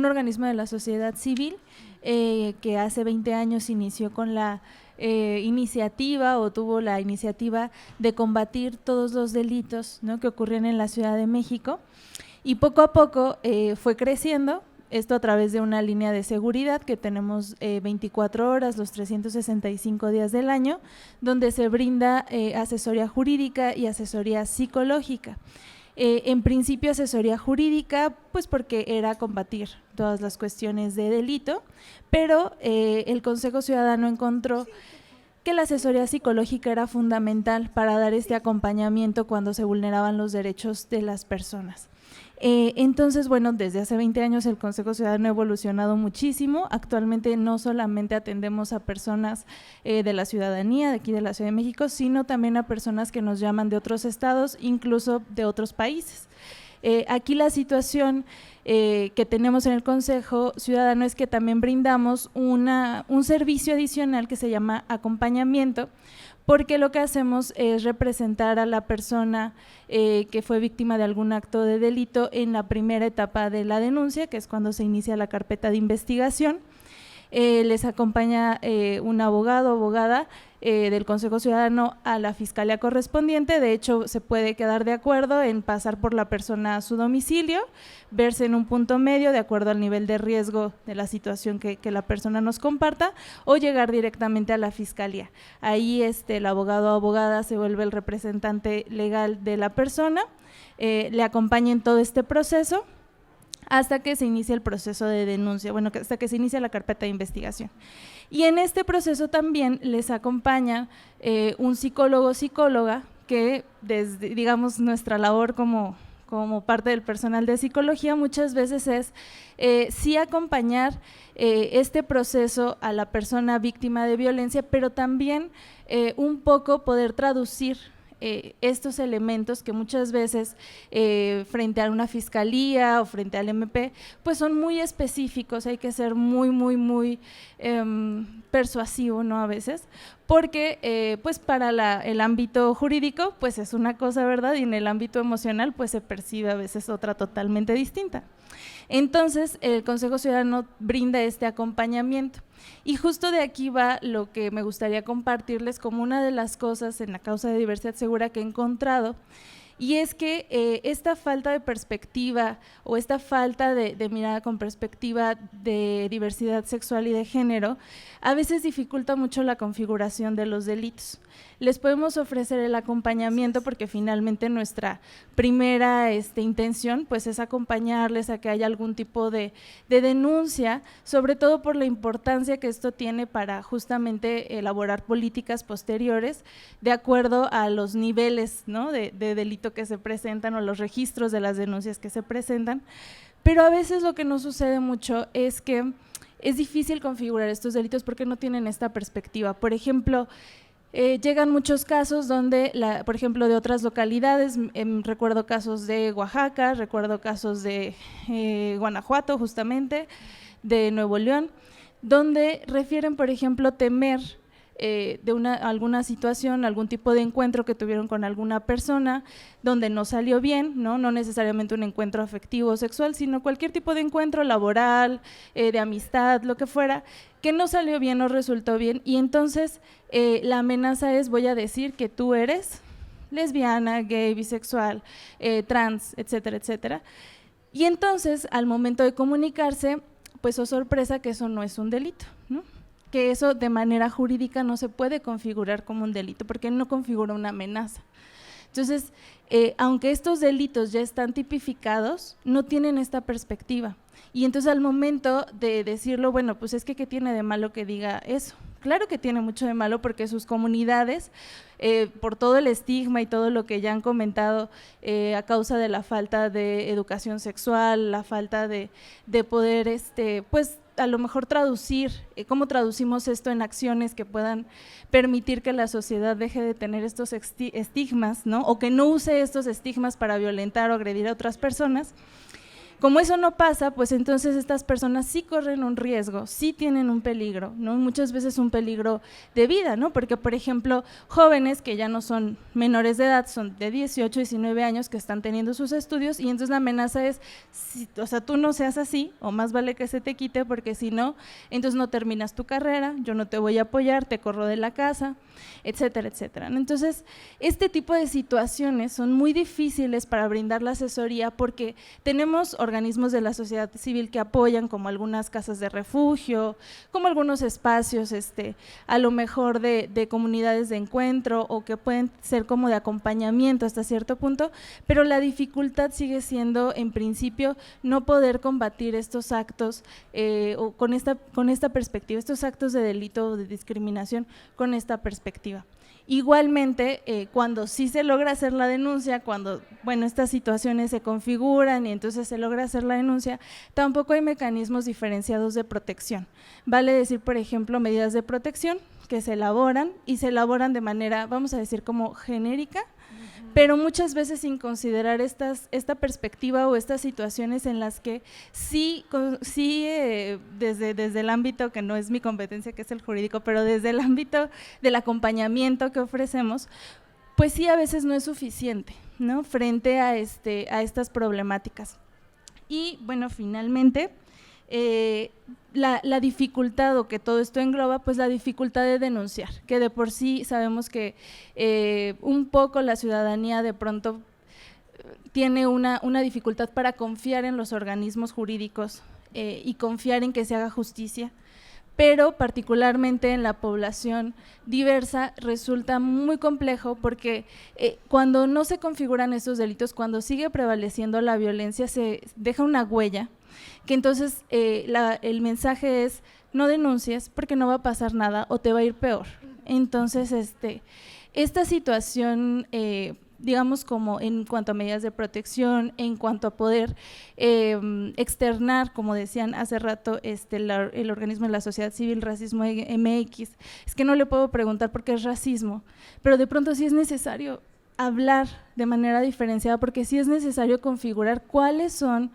organismo de la sociedad civil que hace 20 años inició con la iniciativa o tuvo la iniciativa de combatir todos los delitos, ¿no?, que ocurrían en la Ciudad de México. Y poco a poco fue creciendo, esto a través de una línea de seguridad que tenemos 24 horas, los 365 días del año, donde se brinda asesoría jurídica y asesoría psicológica. En principio asesoría jurídica, pues porque era combatir todas las cuestiones de delito, pero el Consejo Ciudadano encontró que la asesoría psicológica era fundamental para dar este acompañamiento cuando se vulneraban los derechos de las personas. Entonces, bueno, desde hace 20 años el Consejo Ciudadano ha evolucionado muchísimo. Actualmente no solamente atendemos a personas de la ciudadanía, de aquí de la Ciudad de México, sino también a personas que nos llaman de otros estados, incluso de otros países. Aquí la situación que tenemos en el Consejo Ciudadano es que también brindamos un servicio adicional que se llama acompañamiento, porque lo que hacemos es representar a la persona que fue víctima de algún acto de delito en la primera etapa de la denuncia, que es cuando se inicia la carpeta de investigación. les acompaña un abogado o abogada del Consejo Ciudadano a la fiscalía correspondiente. De hecho, se puede quedar de acuerdo en pasar por la persona a su domicilio, verse en un punto medio de acuerdo al nivel de riesgo de la situación que la persona nos comparta, o llegar directamente a la fiscalía. Ahí el abogado o abogada se vuelve el representante legal de la persona, le acompaña en todo este proceso hasta que se inicia el proceso de denuncia, bueno, hasta que se inicia la carpeta de investigación. Y en este proceso también les acompaña un psicólogo o psicóloga que, desde, digamos, nuestra labor como parte del personal de psicología muchas veces es sí acompañar este proceso a la persona víctima de violencia, pero también un poco poder traducir estos elementos que muchas veces frente a una fiscalía o frente al MP pues son muy específicos, hay que ser muy persuasivo, ¿no? A veces, porque pues para el ámbito jurídico pues es una cosa, ¿verdad? Y en el ámbito emocional pues se percibe a veces otra totalmente distinta. Entonces el Consejo Ciudadano brinda este acompañamiento. Y justo de aquí va lo que me gustaría compartirles como una de las cosas en la causa de diversidad segura que he encontrado, y es que esta falta de perspectiva o esta falta de mirada con perspectiva de diversidad sexual y de género a veces dificulta mucho la configuración de los delitos. Les podemos ofrecer el acompañamiento porque finalmente nuestra primera intención pues es acompañarles a que haya algún tipo de denuncia, sobre todo por la importancia que esto tiene para justamente elaborar políticas posteriores de acuerdo a los niveles, ¿no? de delito que se presentan o los registros de las denuncias que se presentan, pero a veces lo que nos sucede mucho es que es difícil configurar estos delitos porque no tienen esta perspectiva. Por ejemplo, llegan muchos casos donde, por ejemplo, de otras localidades, recuerdo casos de Oaxaca, recuerdo casos de Guanajuato justamente, de Nuevo León, donde refieren, por ejemplo, temer de alguna situación, algún tipo de encuentro que tuvieron con alguna persona donde no salió bien, no necesariamente un encuentro afectivo o sexual, sino cualquier tipo de encuentro laboral, de amistad, lo que fuera, que no salió bien o resultó bien, y entonces la amenaza es: voy a decir que tú eres lesbiana, gay, bisexual, trans, etcétera, etcétera. Y entonces al momento de comunicarse, pues oh sorpresa, que eso no es un delito, ¿no? Que eso de manera jurídica no se puede configurar como un delito porque no configura una amenaza. Entonces, aunque estos delitos ya están tipificados, no tienen esta perspectiva. Y entonces al momento de decirlo, bueno, pues es que ¿qué tiene de malo que diga eso? Claro que tiene mucho de malo porque sus comunidades, por todo el estigma y todo lo que ya han comentado a causa de la falta de educación sexual, la falta de poder, pues a lo mejor traducir, cómo traducimos esto en acciones que puedan permitir que la sociedad deje de tener estos estigmas, ¿no? O que no use estos estigmas para violentar o agredir a otras personas. Como eso no pasa, pues entonces estas personas sí corren un riesgo, sí tienen un peligro, ¿no? Muchas veces un peligro de vida, ¿no? Porque, por ejemplo, jóvenes que ya no son menores de edad, son de 18, 19 años que están teniendo sus estudios, y entonces la amenaza es, o sea, tú no seas así, o más vale que se te quite, porque si no, entonces no terminas tu carrera, yo no te voy a apoyar, te corro de la casa, etcétera, etcétera. Entonces, este tipo de situaciones son muy difíciles para brindar la asesoría porque tenemos organismos de la sociedad civil que apoyan, como algunas casas de refugio, como algunos espacios a lo mejor de comunidades de encuentro, o que pueden ser como de acompañamiento hasta cierto punto, pero la dificultad sigue siendo en principio no poder combatir estos actos o con esta perspectiva, estos actos de delito o de discriminación con esta perspectiva. Igualmente, cuando sí se logra hacer la denuncia, cuando, bueno, estas situaciones se configuran y entonces se logra hacer la denuncia, tampoco hay mecanismos diferenciados de protección. Vale decir, por ejemplo, medidas de protección que se elaboran y se elaboran de manera, vamos a decir, como genérica, pero muchas veces sin considerar esta perspectiva o estas situaciones en las que sí desde el ámbito que no es mi competencia, que es el jurídico, pero desde el ámbito del acompañamiento que ofrecemos, pues sí a veces no es suficiente, ¿no? Frente a estas problemáticas. Y bueno, finalmente, la dificultad o que todo esto engloba, pues la dificultad de denunciar, que de por sí sabemos que un poco la ciudadanía de pronto tiene una dificultad para confiar en los organismos jurídicos y confiar en que se haga justicia, pero particularmente en la población diversa resulta muy complejo porque cuando no se configuran estos delitos, cuando sigue prevaleciendo la violencia, se deja una huella, que entonces el mensaje es no denuncies porque no va a pasar nada o te va a ir peor. Entonces, esta situación, digamos, como en cuanto a medidas de protección, en cuanto a poder externar, como decían hace rato el organismo de la sociedad civil, Racismo MX, es que no le puedo preguntar por qué es racismo, pero de pronto sí es necesario hablar de manera diferenciada, porque sí es necesario configurar cuáles son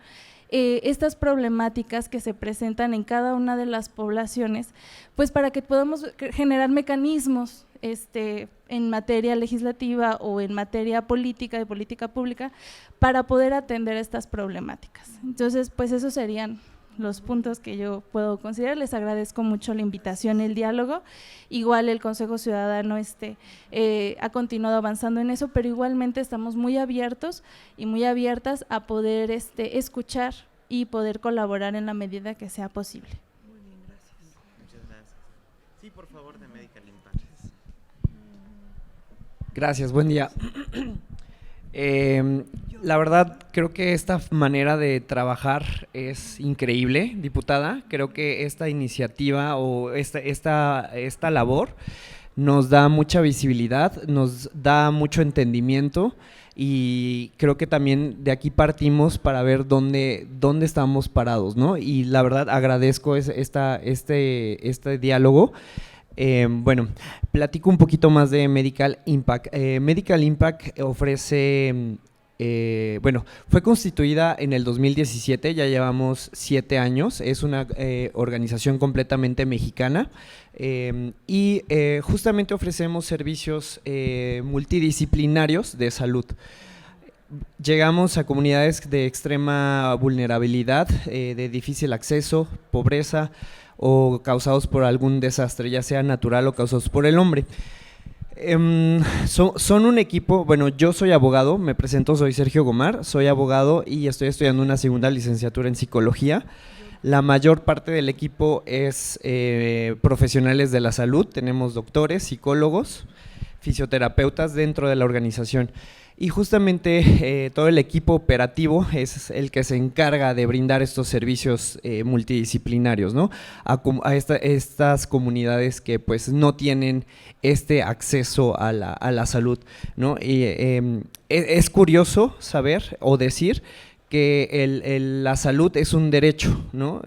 estas problemáticas que se presentan en cada una de las poblaciones, pues para que podamos generar mecanismos en materia legislativa o en materia política, de política pública, para poder atender estas problemáticas. Entonces, pues esos serían los puntos que yo puedo considerar. Les agradezco mucho la invitación, el diálogo. Igual el Consejo Ciudadano ha continuado avanzando en eso, pero igualmente estamos muy abiertos y muy abiertas a poder escuchar y poder colaborar en la medida que sea posible. Muy bien, gracias. Muchas gracias. Sí, por favor, de Medical Impact. Gracias, buen día. La verdad, creo que esta manera de trabajar es increíble, diputada. Creo que esta iniciativa o esta labor nos da mucha visibilidad, nos da mucho entendimiento y creo que también de aquí partimos para ver dónde estamos parados, ¿no? Y la verdad agradezco este diálogo. Bueno, platico un poquito más de Medical Impact. Medical Impact ofrece, fue constituida en el 2017, ya llevamos 7 años, es una organización completamente mexicana y justamente ofrecemos servicios multidisciplinarios de salud. Llegamos a comunidades de extrema vulnerabilidad, de difícil acceso, pobreza, o causados por algún desastre, ya sea natural o causados por el hombre. Son un equipo, bueno, yo soy abogado, me presento, soy Sergio Gomar, soy abogado y estoy estudiando una segunda licenciatura en psicología. La mayor parte del equipo es profesionales de la salud, tenemos doctores, psicólogos, fisioterapeutas dentro de la organización. Y justamente todo el equipo operativo es el que se encarga de brindar estos servicios multidisciplinarios, ¿no? A estas comunidades que pues no tienen este acceso a la salud, ¿no? Y es curioso saber o decir que la salud es un derecho, ¿no?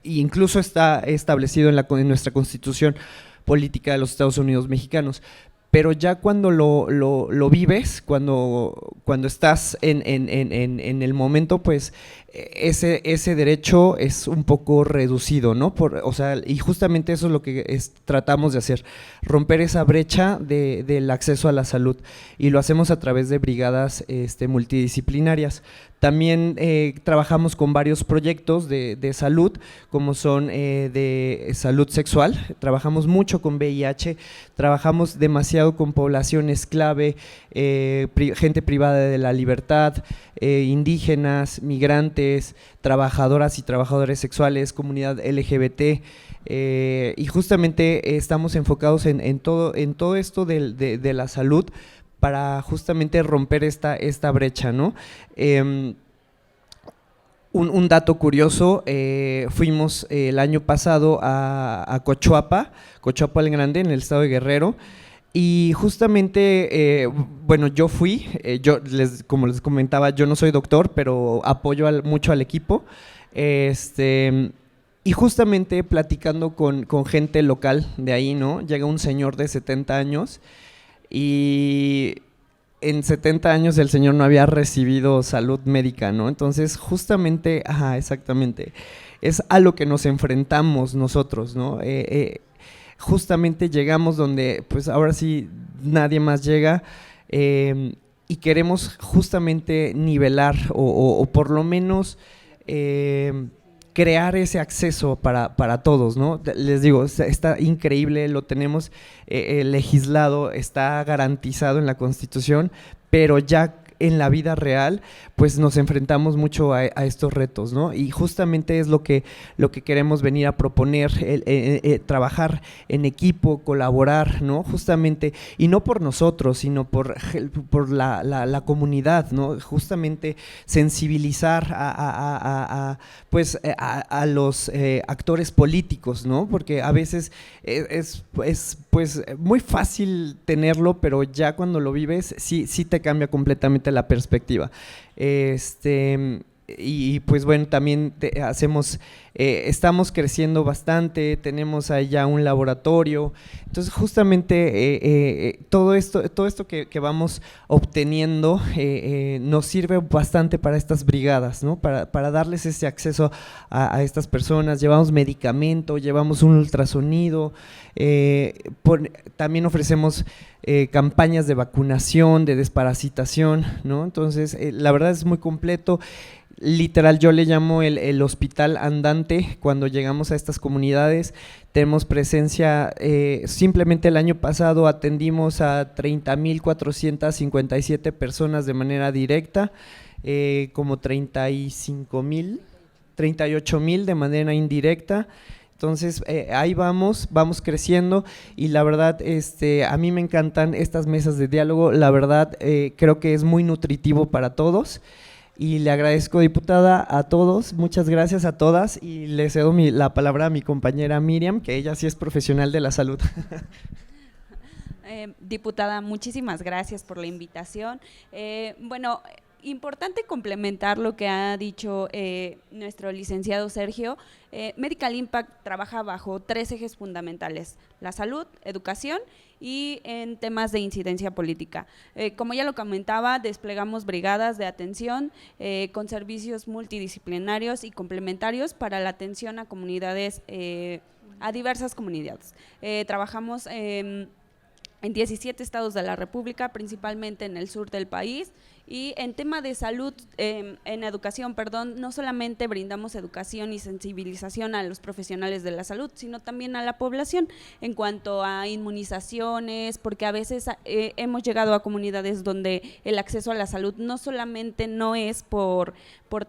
Incluso está establecido en nuestra Constitución Política de los Estados Unidos Mexicanos. Pero ya cuando lo vives, cuando estás en el momento, pues ese derecho es un poco reducido, ¿no? Y justamente eso es lo que tratamos de hacer, romper esa brecha del acceso a la salud, y lo hacemos a través de brigadas multidisciplinarias. También trabajamos con varios proyectos de salud, como son de salud sexual, trabajamos mucho con VIH, trabajamos demasiado con poblaciones clave, gente privada de la libertad, indígenas, migrantes, trabajadoras y trabajadores sexuales, comunidad LGBT, y justamente estamos enfocados en todo esto de la salud, para justamente romper esta brecha, ¿no? Un dato curioso, fuimos el año pasado a Cochuapa el Grande, en el estado de Guerrero, y justamente, yo fui, como les comentaba, yo no soy doctor, pero apoyo mucho al equipo, y justamente platicando con gente local de ahí, ¿no? Llega un señor de 70 años, y en 70 años el señor no había recibido salud médica, ¿no? Entonces, justamente, exactamente, es a lo que nos enfrentamos nosotros, ¿no? Justamente llegamos donde, pues ahora sí, nadie más llega, y queremos justamente nivelar o por lo menos crear ese acceso para todos, ¿no? Les digo, está increíble, lo tenemos legislado, está garantizado en la Constitución, pero ya en la vida real, pues nos enfrentamos mucho a estos retos, ¿no? Y justamente es lo que queremos venir a proponer, trabajar en equipo, colaborar, ¿no? Justamente, y no por nosotros, sino por la comunidad, ¿no? Justamente sensibilizar a los actores políticos, ¿no? Porque a veces es pues muy fácil tenerlo, pero ya cuando lo vives, sí te cambia completamente la perspectiva. Y pues bueno, también estamos creciendo bastante, tenemos allá un laboratorio, entonces justamente todo esto que vamos obteniendo nos sirve bastante para estas brigadas, ¿no? Para darles ese acceso a estas personas. Llevamos medicamento, llevamos un ultrasonido, también ofrecemos campañas de vacunación, de desparasitación, ¿no? Entonces la verdad es muy completo. Literal, yo le llamo el hospital andante cuando llegamos a estas comunidades. Tenemos presencia, simplemente el año pasado atendimos a 30,457 personas de manera directa, como 38,000 de manera indirecta. Entonces ahí vamos creciendo y la verdad a mí me encantan estas mesas de diálogo, la verdad creo que es muy nutritivo para todos. Y le agradezco, diputada, a todos, muchas gracias a todas y le cedo la palabra a mi compañera Miriam, que ella sí es profesional de la salud. Diputada, muchísimas gracias por la invitación. Bueno, importante complementar lo que ha dicho nuestro licenciado Sergio. Medical Impact trabaja bajo 3 ejes fundamentales: la salud, educación y en temas de incidencia política. Como ya lo comentaba, desplegamos brigadas de atención con servicios multidisciplinarios y complementarios para la atención a comunidades, a diversas comunidades. Trabajamos en 17 estados de la República, principalmente en el sur del país. Y en tema de salud, en educación, perdón, no solamente brindamos educación y sensibilización a los profesionales de la salud, sino también a la población en cuanto a inmunizaciones, porque a veces hemos llegado a comunidades donde el acceso a la salud no solamente no es por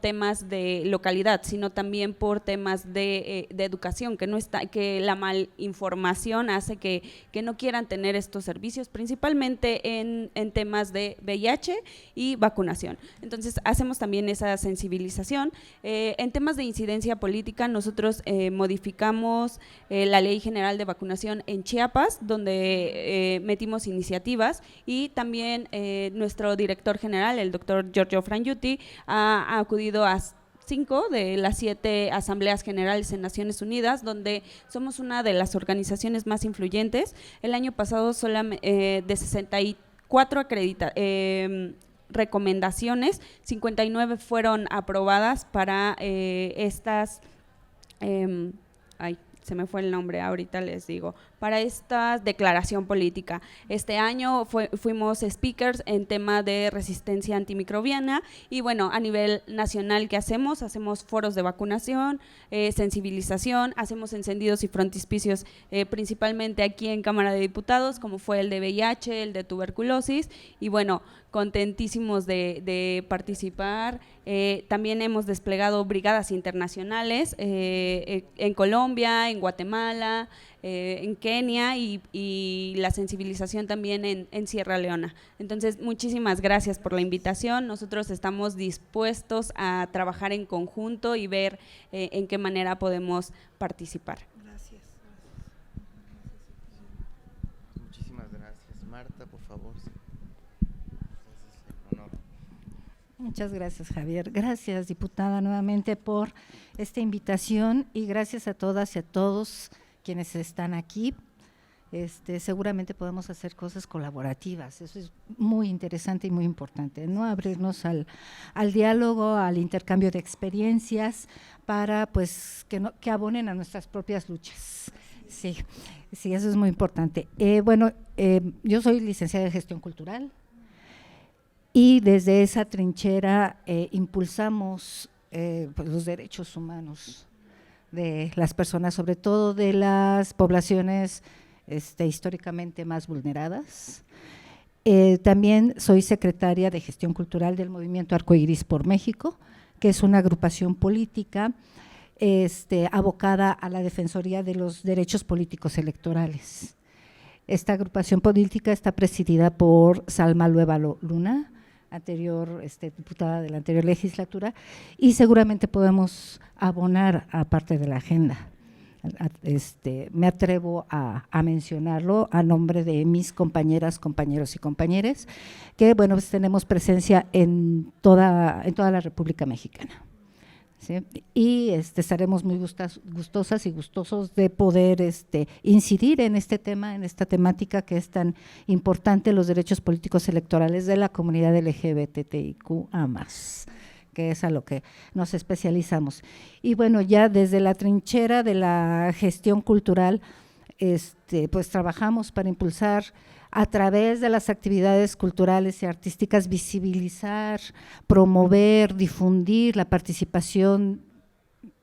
temas de localidad, sino también por temas de educación, que la malinformación hace que no quieran tener estos servicios, principalmente en temas de VIH y vacunación. Entonces hacemos también esa sensibilización. En temas de incidencia política, nosotros modificamos la Ley General de Vacunación en Chiapas, donde metimos iniciativas, y también nuestro director general, el doctor Giorgio Frangiuti, ha acudido a 5 de las 7 asambleas generales en Naciones Unidas, donde somos una de las organizaciones más influyentes. El año pasado solamente de 64 recomendaciones, 59 fueron aprobadas para estas, se me fue el nombre, ahorita les digo, para esta declaración política. Este año fuimos speakers en tema de resistencia antimicrobiana y bueno, a nivel nacional, ¿qué hacemos? Hacemos foros de vacunación, sensibilización, hacemos encendidos y frontispicios principalmente aquí en Cámara de Diputados, como fue el de VIH, el de tuberculosis, y bueno, contentísimos de participar. También hemos desplegado brigadas internacionales en Colombia, en Guatemala, en Kenia y la sensibilización también en Sierra Leona. Entonces, muchísimas gracias por la invitación. Nosotros estamos dispuestos a trabajar en conjunto y ver en qué manera podemos participar. Gracias. Muchísimas gracias. Marta, por favor. Muchas gracias, Javier. Gracias, diputada, nuevamente por esta invitación y gracias a todas y a todos quienes están aquí. Seguramente podemos hacer cosas colaborativas, eso es muy interesante y muy importante, ¿no? Abrirnos al diálogo, al intercambio de experiencias para pues que abonen a nuestras propias luchas. Sí, eso es muy importante. Yo soy licenciada en Gestión Cultural y desde esa trinchera impulsamos pues, los derechos humanos de las personas, sobre todo de las poblaciones históricamente más vulneradas. También soy secretaria de Gestión Cultural del Movimiento Arcoíris por México, que es una agrupación política abocada a la defensoría de los derechos políticos electorales. Esta agrupación política está presidida por Salma Lueva Luna, anterior diputada de la anterior legislatura, y seguramente podemos abonar a parte de la agenda. Me atrevo a mencionarlo a nombre de mis compañeras, compañeros y compañeras, que bueno, pues tenemos presencia en toda la República Mexicana. ¿Sí? Y estaremos muy gustosas y gustosos de poder incidir en este tema, en esta temática que es tan importante, los derechos políticos electorales de la comunidad LGBTIQA+, que es a lo que nos especializamos. Y bueno, ya desde la trinchera de la gestión cultural, pues trabajamos para impulsar a través de las actividades culturales y artísticas, visibilizar, promover, difundir la participación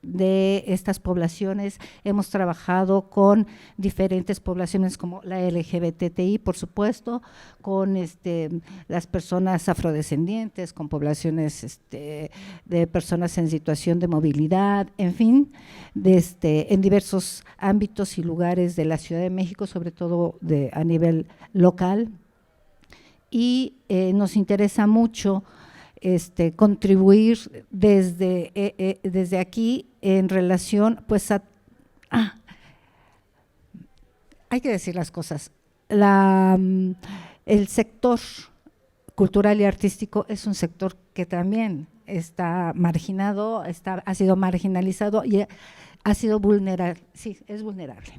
de estas poblaciones. Hemos trabajado con diferentes poblaciones como la LGBTI, por supuesto, con las personas afrodescendientes, con poblaciones de personas en situación de movilidad, en fin, en diversos ámbitos y lugares de la Ciudad de México, sobre todo a nivel local. Y nos interesa mucho contribuir desde aquí en relación, pues hay que decir las cosas, el sector cultural y artístico es un sector que también está marginado, ha sido marginalizado y ha sido vulnerable, sí, es vulnerable,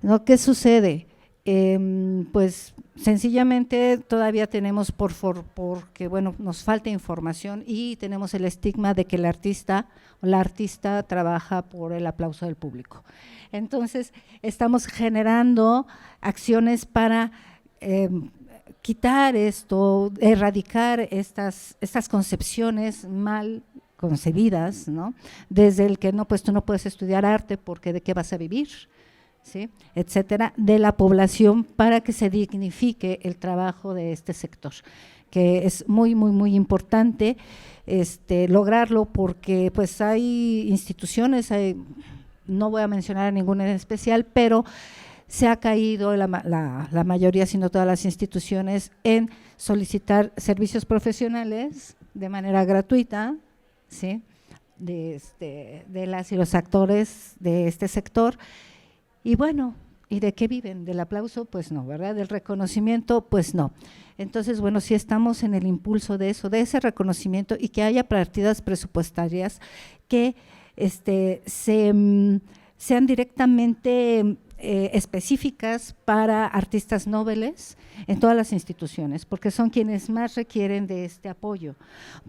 ¿no? ¿Qué sucede? Pues sencillamente todavía tenemos porque bueno, nos falta información y tenemos el estigma de que el artista o la artista trabaja por el aplauso del público. Entonces estamos generando acciones para quitar esto, erradicar estas concepciones mal concebidas, ¿no? Desde el que no, pues tú no puedes estudiar arte porque ¿de qué vas a vivir? ¿Sí? Etcétera, de la población, para que se dignifique el trabajo de este sector, que es muy, muy, muy importante lograrlo, porque pues hay instituciones, no voy a mencionar a ninguna en especial, pero se ha caído la mayoría, si no todas las instituciones, en solicitar servicios profesionales de manera gratuita, ¿sí? de las y los actores de este sector. Y bueno, ¿y de qué viven? ¿Del aplauso? Pues no, ¿verdad? ¿Del reconocimiento? Pues no. Entonces, bueno, sí estamos en el impulso de eso, de ese reconocimiento, y que haya partidas presupuestarias que sean directamente específicas para artistas nobles en todas las instituciones, porque son quienes más requieren de este apoyo,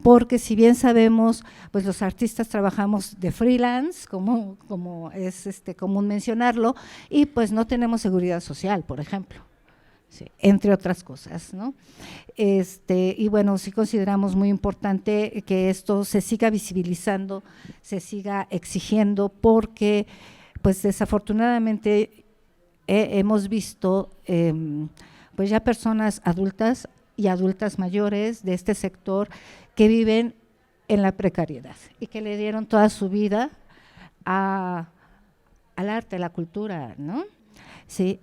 porque si bien sabemos, pues los artistas trabajamos de freelance, como es común mencionarlo, y pues no tenemos seguridad social, por ejemplo, sí, entre otras cosas, ¿no? Y bueno, sí consideramos muy importante que esto se siga visibilizando, se siga exigiendo, porque pues desafortunadamente hemos visto pues ya personas adultas y adultas mayores de este sector que viven en la precariedad y que le dieron toda su vida al arte, a la cultura, ¿no? Sí,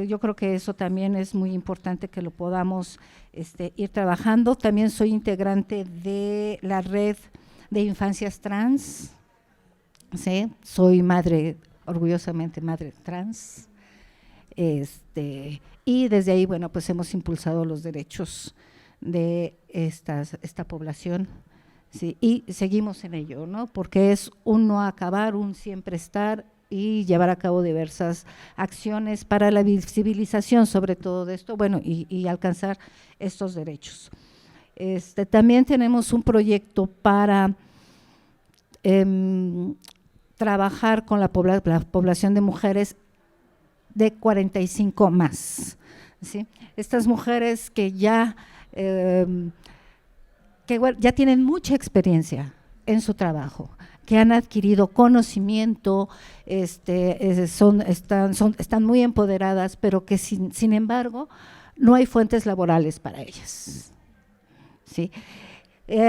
yo creo que eso también es muy importante que lo podamos ir trabajando. También soy integrante de la red de infancias trans, ¿sí? Soy madre, orgullosamente madre trans, y desde ahí, bueno, pues hemos impulsado los derechos de esta población, ¿sí? Y seguimos en ello, ¿no? Porque es un no acabar, un siempre estar, y llevar a cabo diversas acciones para la visibilización sobre todo de esto, bueno, y alcanzar estos derechos. También tenemos un proyecto para trabajar con la población de mujeres de 45 más, ¿sí? Estas mujeres que ya tienen mucha experiencia en su trabajo, que han adquirido conocimiento, están muy empoderadas, pero que sin embargo no hay fuentes laborales para ellas, ¿sí?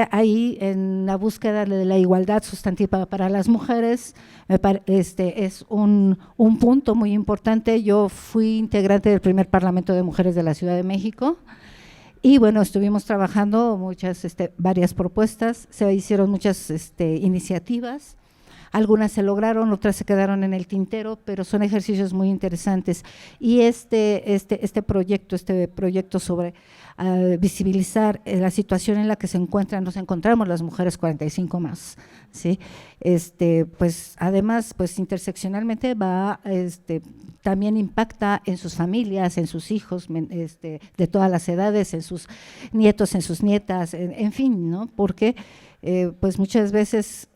Ahí en la búsqueda de la igualdad sustantiva para las mujeres, es un punto muy importante. Yo fui integrante del primer Parlamento de Mujeres de la Ciudad de México y bueno, estuvimos trabajando varias propuestas, se hicieron muchas iniciativas. Algunas se lograron, otras se quedaron en el tintero, pero son ejercicios muy interesantes. Y este proyecto sobre visibilizar la situación en la que nos encontramos las mujeres 45 más, ¿sí? Pues además, pues interseccionalmente también impacta en sus familias, en sus hijos, de todas las edades, en sus nietos, en sus nietas, en fin, ¿no? Porque pues muchas veces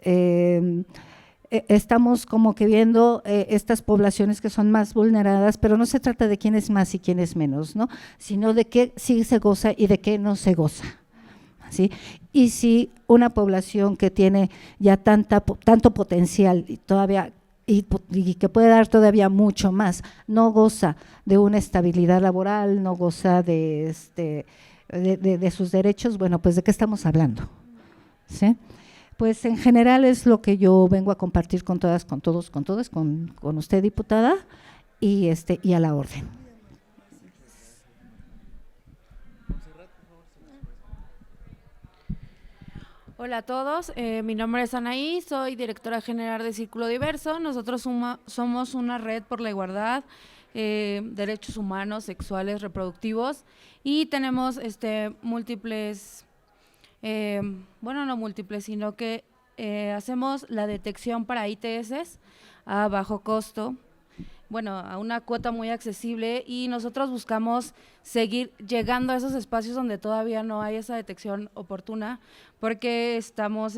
estamos como que viendo estas poblaciones que son más vulneradas, pero no se trata de quién es más y quién es menos, ¿no? Sino de qué sí se goza y de qué no se goza, ¿sí? Y si una población que tiene ya tanto potencial y todavía y que puede dar todavía mucho más, no goza de una estabilidad laboral, no goza de sus derechos, bueno, pues ¿de qué estamos hablando? ¿Sí? Pues en general es lo que yo vengo a compartir con todas, con todos, con usted, diputada, y a la orden. Hola a todos, mi nombre es Anaí, soy directora general de Círculo Diverso. Nosotros somos una red por la igualdad, derechos humanos, sexuales, reproductivos, y tenemos múltiples, no múltiples, sino que hacemos la detección para ITS a bajo costo, a una cuota muy accesible, y nosotros buscamos seguir llegando a esos espacios donde todavía no hay esa detección oportuna, porque estamos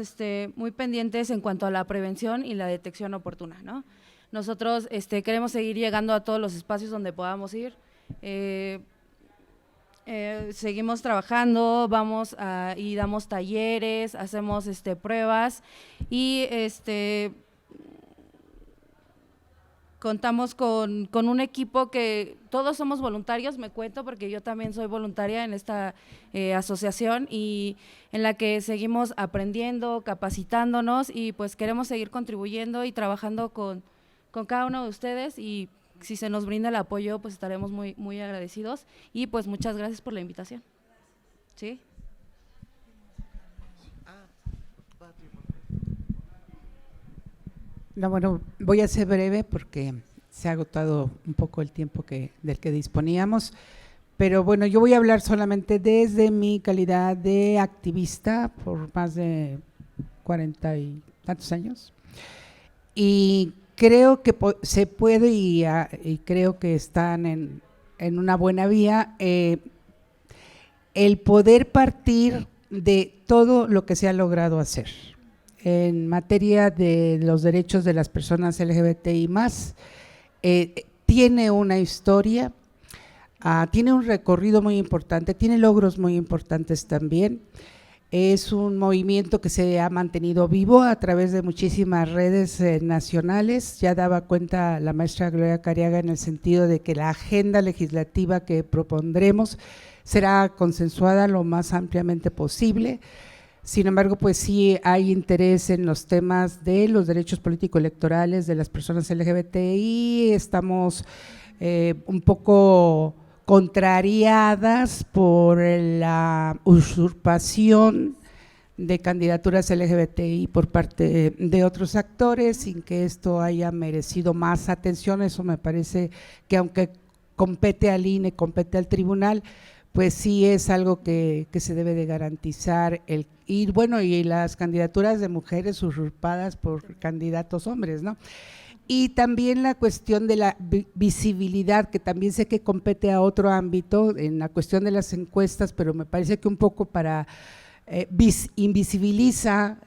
muy pendientes en cuanto a la prevención y la detección oportuna, ¿no? Nosotros queremos seguir llegando a todos los espacios donde podamos ir. Seguimos trabajando, y damos talleres, hacemos pruebas, y contamos con un equipo que todos somos voluntarios, me cuento porque yo también soy voluntaria en esta asociación, y en la que seguimos aprendiendo, capacitándonos, y pues queremos seguir contribuyendo y trabajando con cada uno de ustedes, y si se nos brinda el apoyo, pues estaremos muy, muy agradecidos, y pues muchas gracias por la invitación. ¿Sí? No, bueno, voy a ser breve porque se ha agotado un poco el tiempo del que disponíamos, pero bueno, yo voy a hablar solamente desde mi calidad de activista por más de 40 y tantos años, y creo que se puede, y creo que están en una buena vía, el poder partir de todo lo que se ha logrado hacer en materia de los derechos de las personas LGBTI+, tiene una historia, tiene un recorrido muy importante, tiene logros muy importantes también. Es un movimiento que se ha mantenido vivo a través de muchísimas redes nacionales. Ya daba cuenta la maestra Gloria Cariaga en el sentido de que la agenda legislativa que propondremos será consensuada lo más ampliamente posible. Sin embargo, pues sí hay interés en los temas de los derechos político-electorales de las personas LGBTI. Estamos un poco contrariadas por la usurpación de candidaturas LGBTI por parte de otros actores, sin que esto haya merecido más atención. Eso me parece que, aunque compete al INE, compete al tribunal, pues sí es algo que se debe de garantizar, y las candidaturas de mujeres usurpadas por candidatos hombres, ¿no? Y también la cuestión de la visibilidad, que también sé que compete a otro ámbito, en la cuestión de las encuestas, pero me parece que un poco para invisibiliza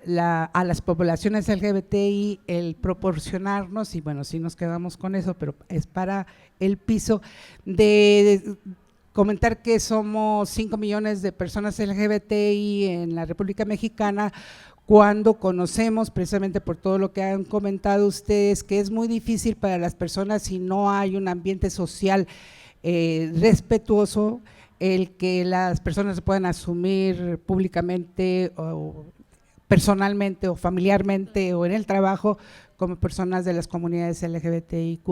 a las poblaciones LGBTI el proporcionarnos, y bueno, sí nos quedamos con eso, pero es para el piso de comentar que somos 5 millones de personas LGBTI en la República Mexicana, cuando conocemos, precisamente por todo lo que han comentado ustedes, que es muy difícil para las personas si no hay un ambiente social respetuoso, el que las personas se puedan asumir públicamente o personalmente o familiarmente o en el trabajo como personas de las comunidades LGBTIQ+.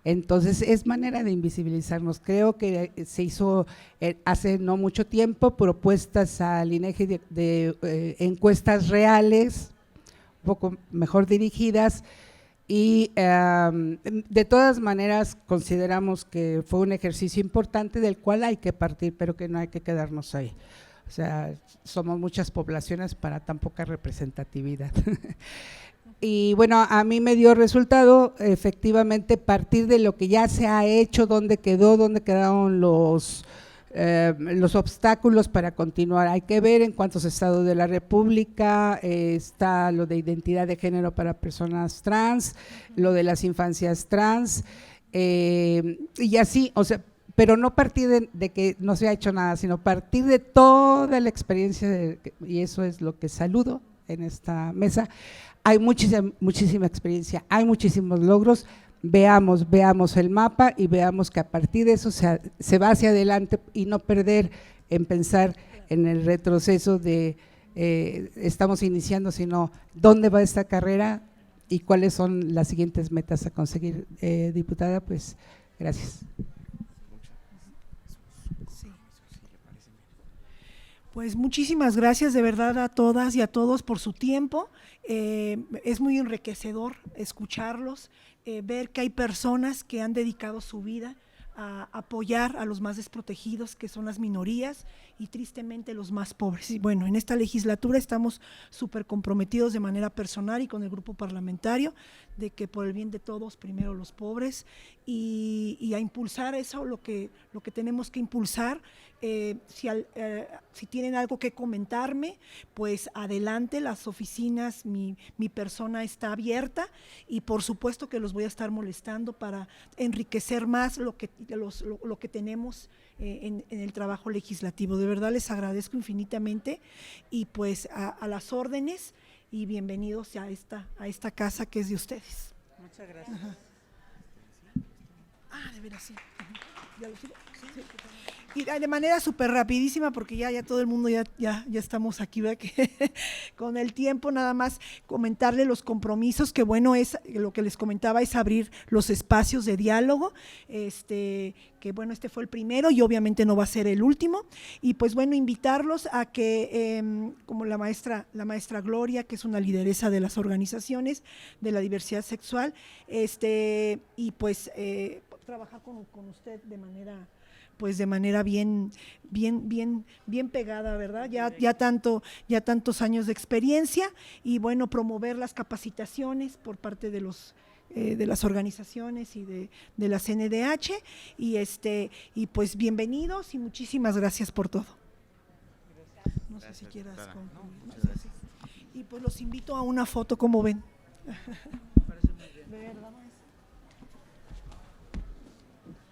Entonces es manera de invisibilizarnos. Creo que se hizo hace no mucho tiempo propuestas al INEGI de encuestas reales, un poco mejor dirigidas, y de todas maneras consideramos que fue un ejercicio importante del cual hay que partir, pero que no hay que quedarnos ahí. O sea, somos muchas poblaciones para tan poca representatividad. Y bueno, a mí me dio resultado efectivamente partir de lo que ya se ha hecho, dónde quedaron los obstáculos para continuar. Hay que ver en cuántos estados de la República está lo de identidad de género para personas trans, lo de las infancias trans, y así, o sea, pero no partir de que no se ha hecho nada, sino partir de toda la experiencia, y eso es lo que saludo en esta mesa. Hay muchísima experiencia, hay muchísimos logros. Veamos el mapa y veamos que a partir de eso se va hacia adelante y no perder en pensar en el retroceso de estamos iniciando, sino dónde va esta carrera y cuáles son las siguientes metas a conseguir. Diputada, pues gracias. Pues muchísimas gracias de verdad a todas y a todos por su tiempo. Es muy enriquecedor escucharlos, ver que hay personas que han dedicado su vida a apoyar a los más desprotegidos, que son las minorías y tristemente los más pobres. Y bueno, en esta legislatura estamos súper comprometidos de manera personal y con el grupo parlamentario de que por el bien de todos, primero los pobres, y a impulsar eso, lo que tenemos que impulsar. Si tienen algo que comentarme, pues adelante, las oficinas, mi persona está abierta y por supuesto que los voy a estar molestando para enriquecer más lo que tenemos en el trabajo legislativo. De verdad les agradezco infinitamente y pues a las órdenes y bienvenidos a esta casa que es de ustedes. Muchas gracias. Ajá. De veras, sí. ¿Ya lo sigo? Sí. Y de manera súper rapidísima, porque ya todo el mundo ya estamos aquí, ¿verdad? Que con el tiempo nada más comentarle los compromisos, que bueno, es lo que les comentaba, es abrir los espacios de diálogo, que bueno, este fue el primero y obviamente no va a ser el último, y pues bueno, invitarlos a que, como la maestra Gloria, que es una lideresa de las organizaciones de la diversidad sexual, y pues trabajar con usted de manera bien pegada, ¿verdad? Ya tantos años de experiencia y bueno, promover las capacitaciones por parte de las organizaciones y de la CNDH y pues bienvenidos y muchísimas gracias por todo. No sé si quieras concluir. Y pues los invito a una foto, como ven. Parece muy bien. ¿De verdad, maestra?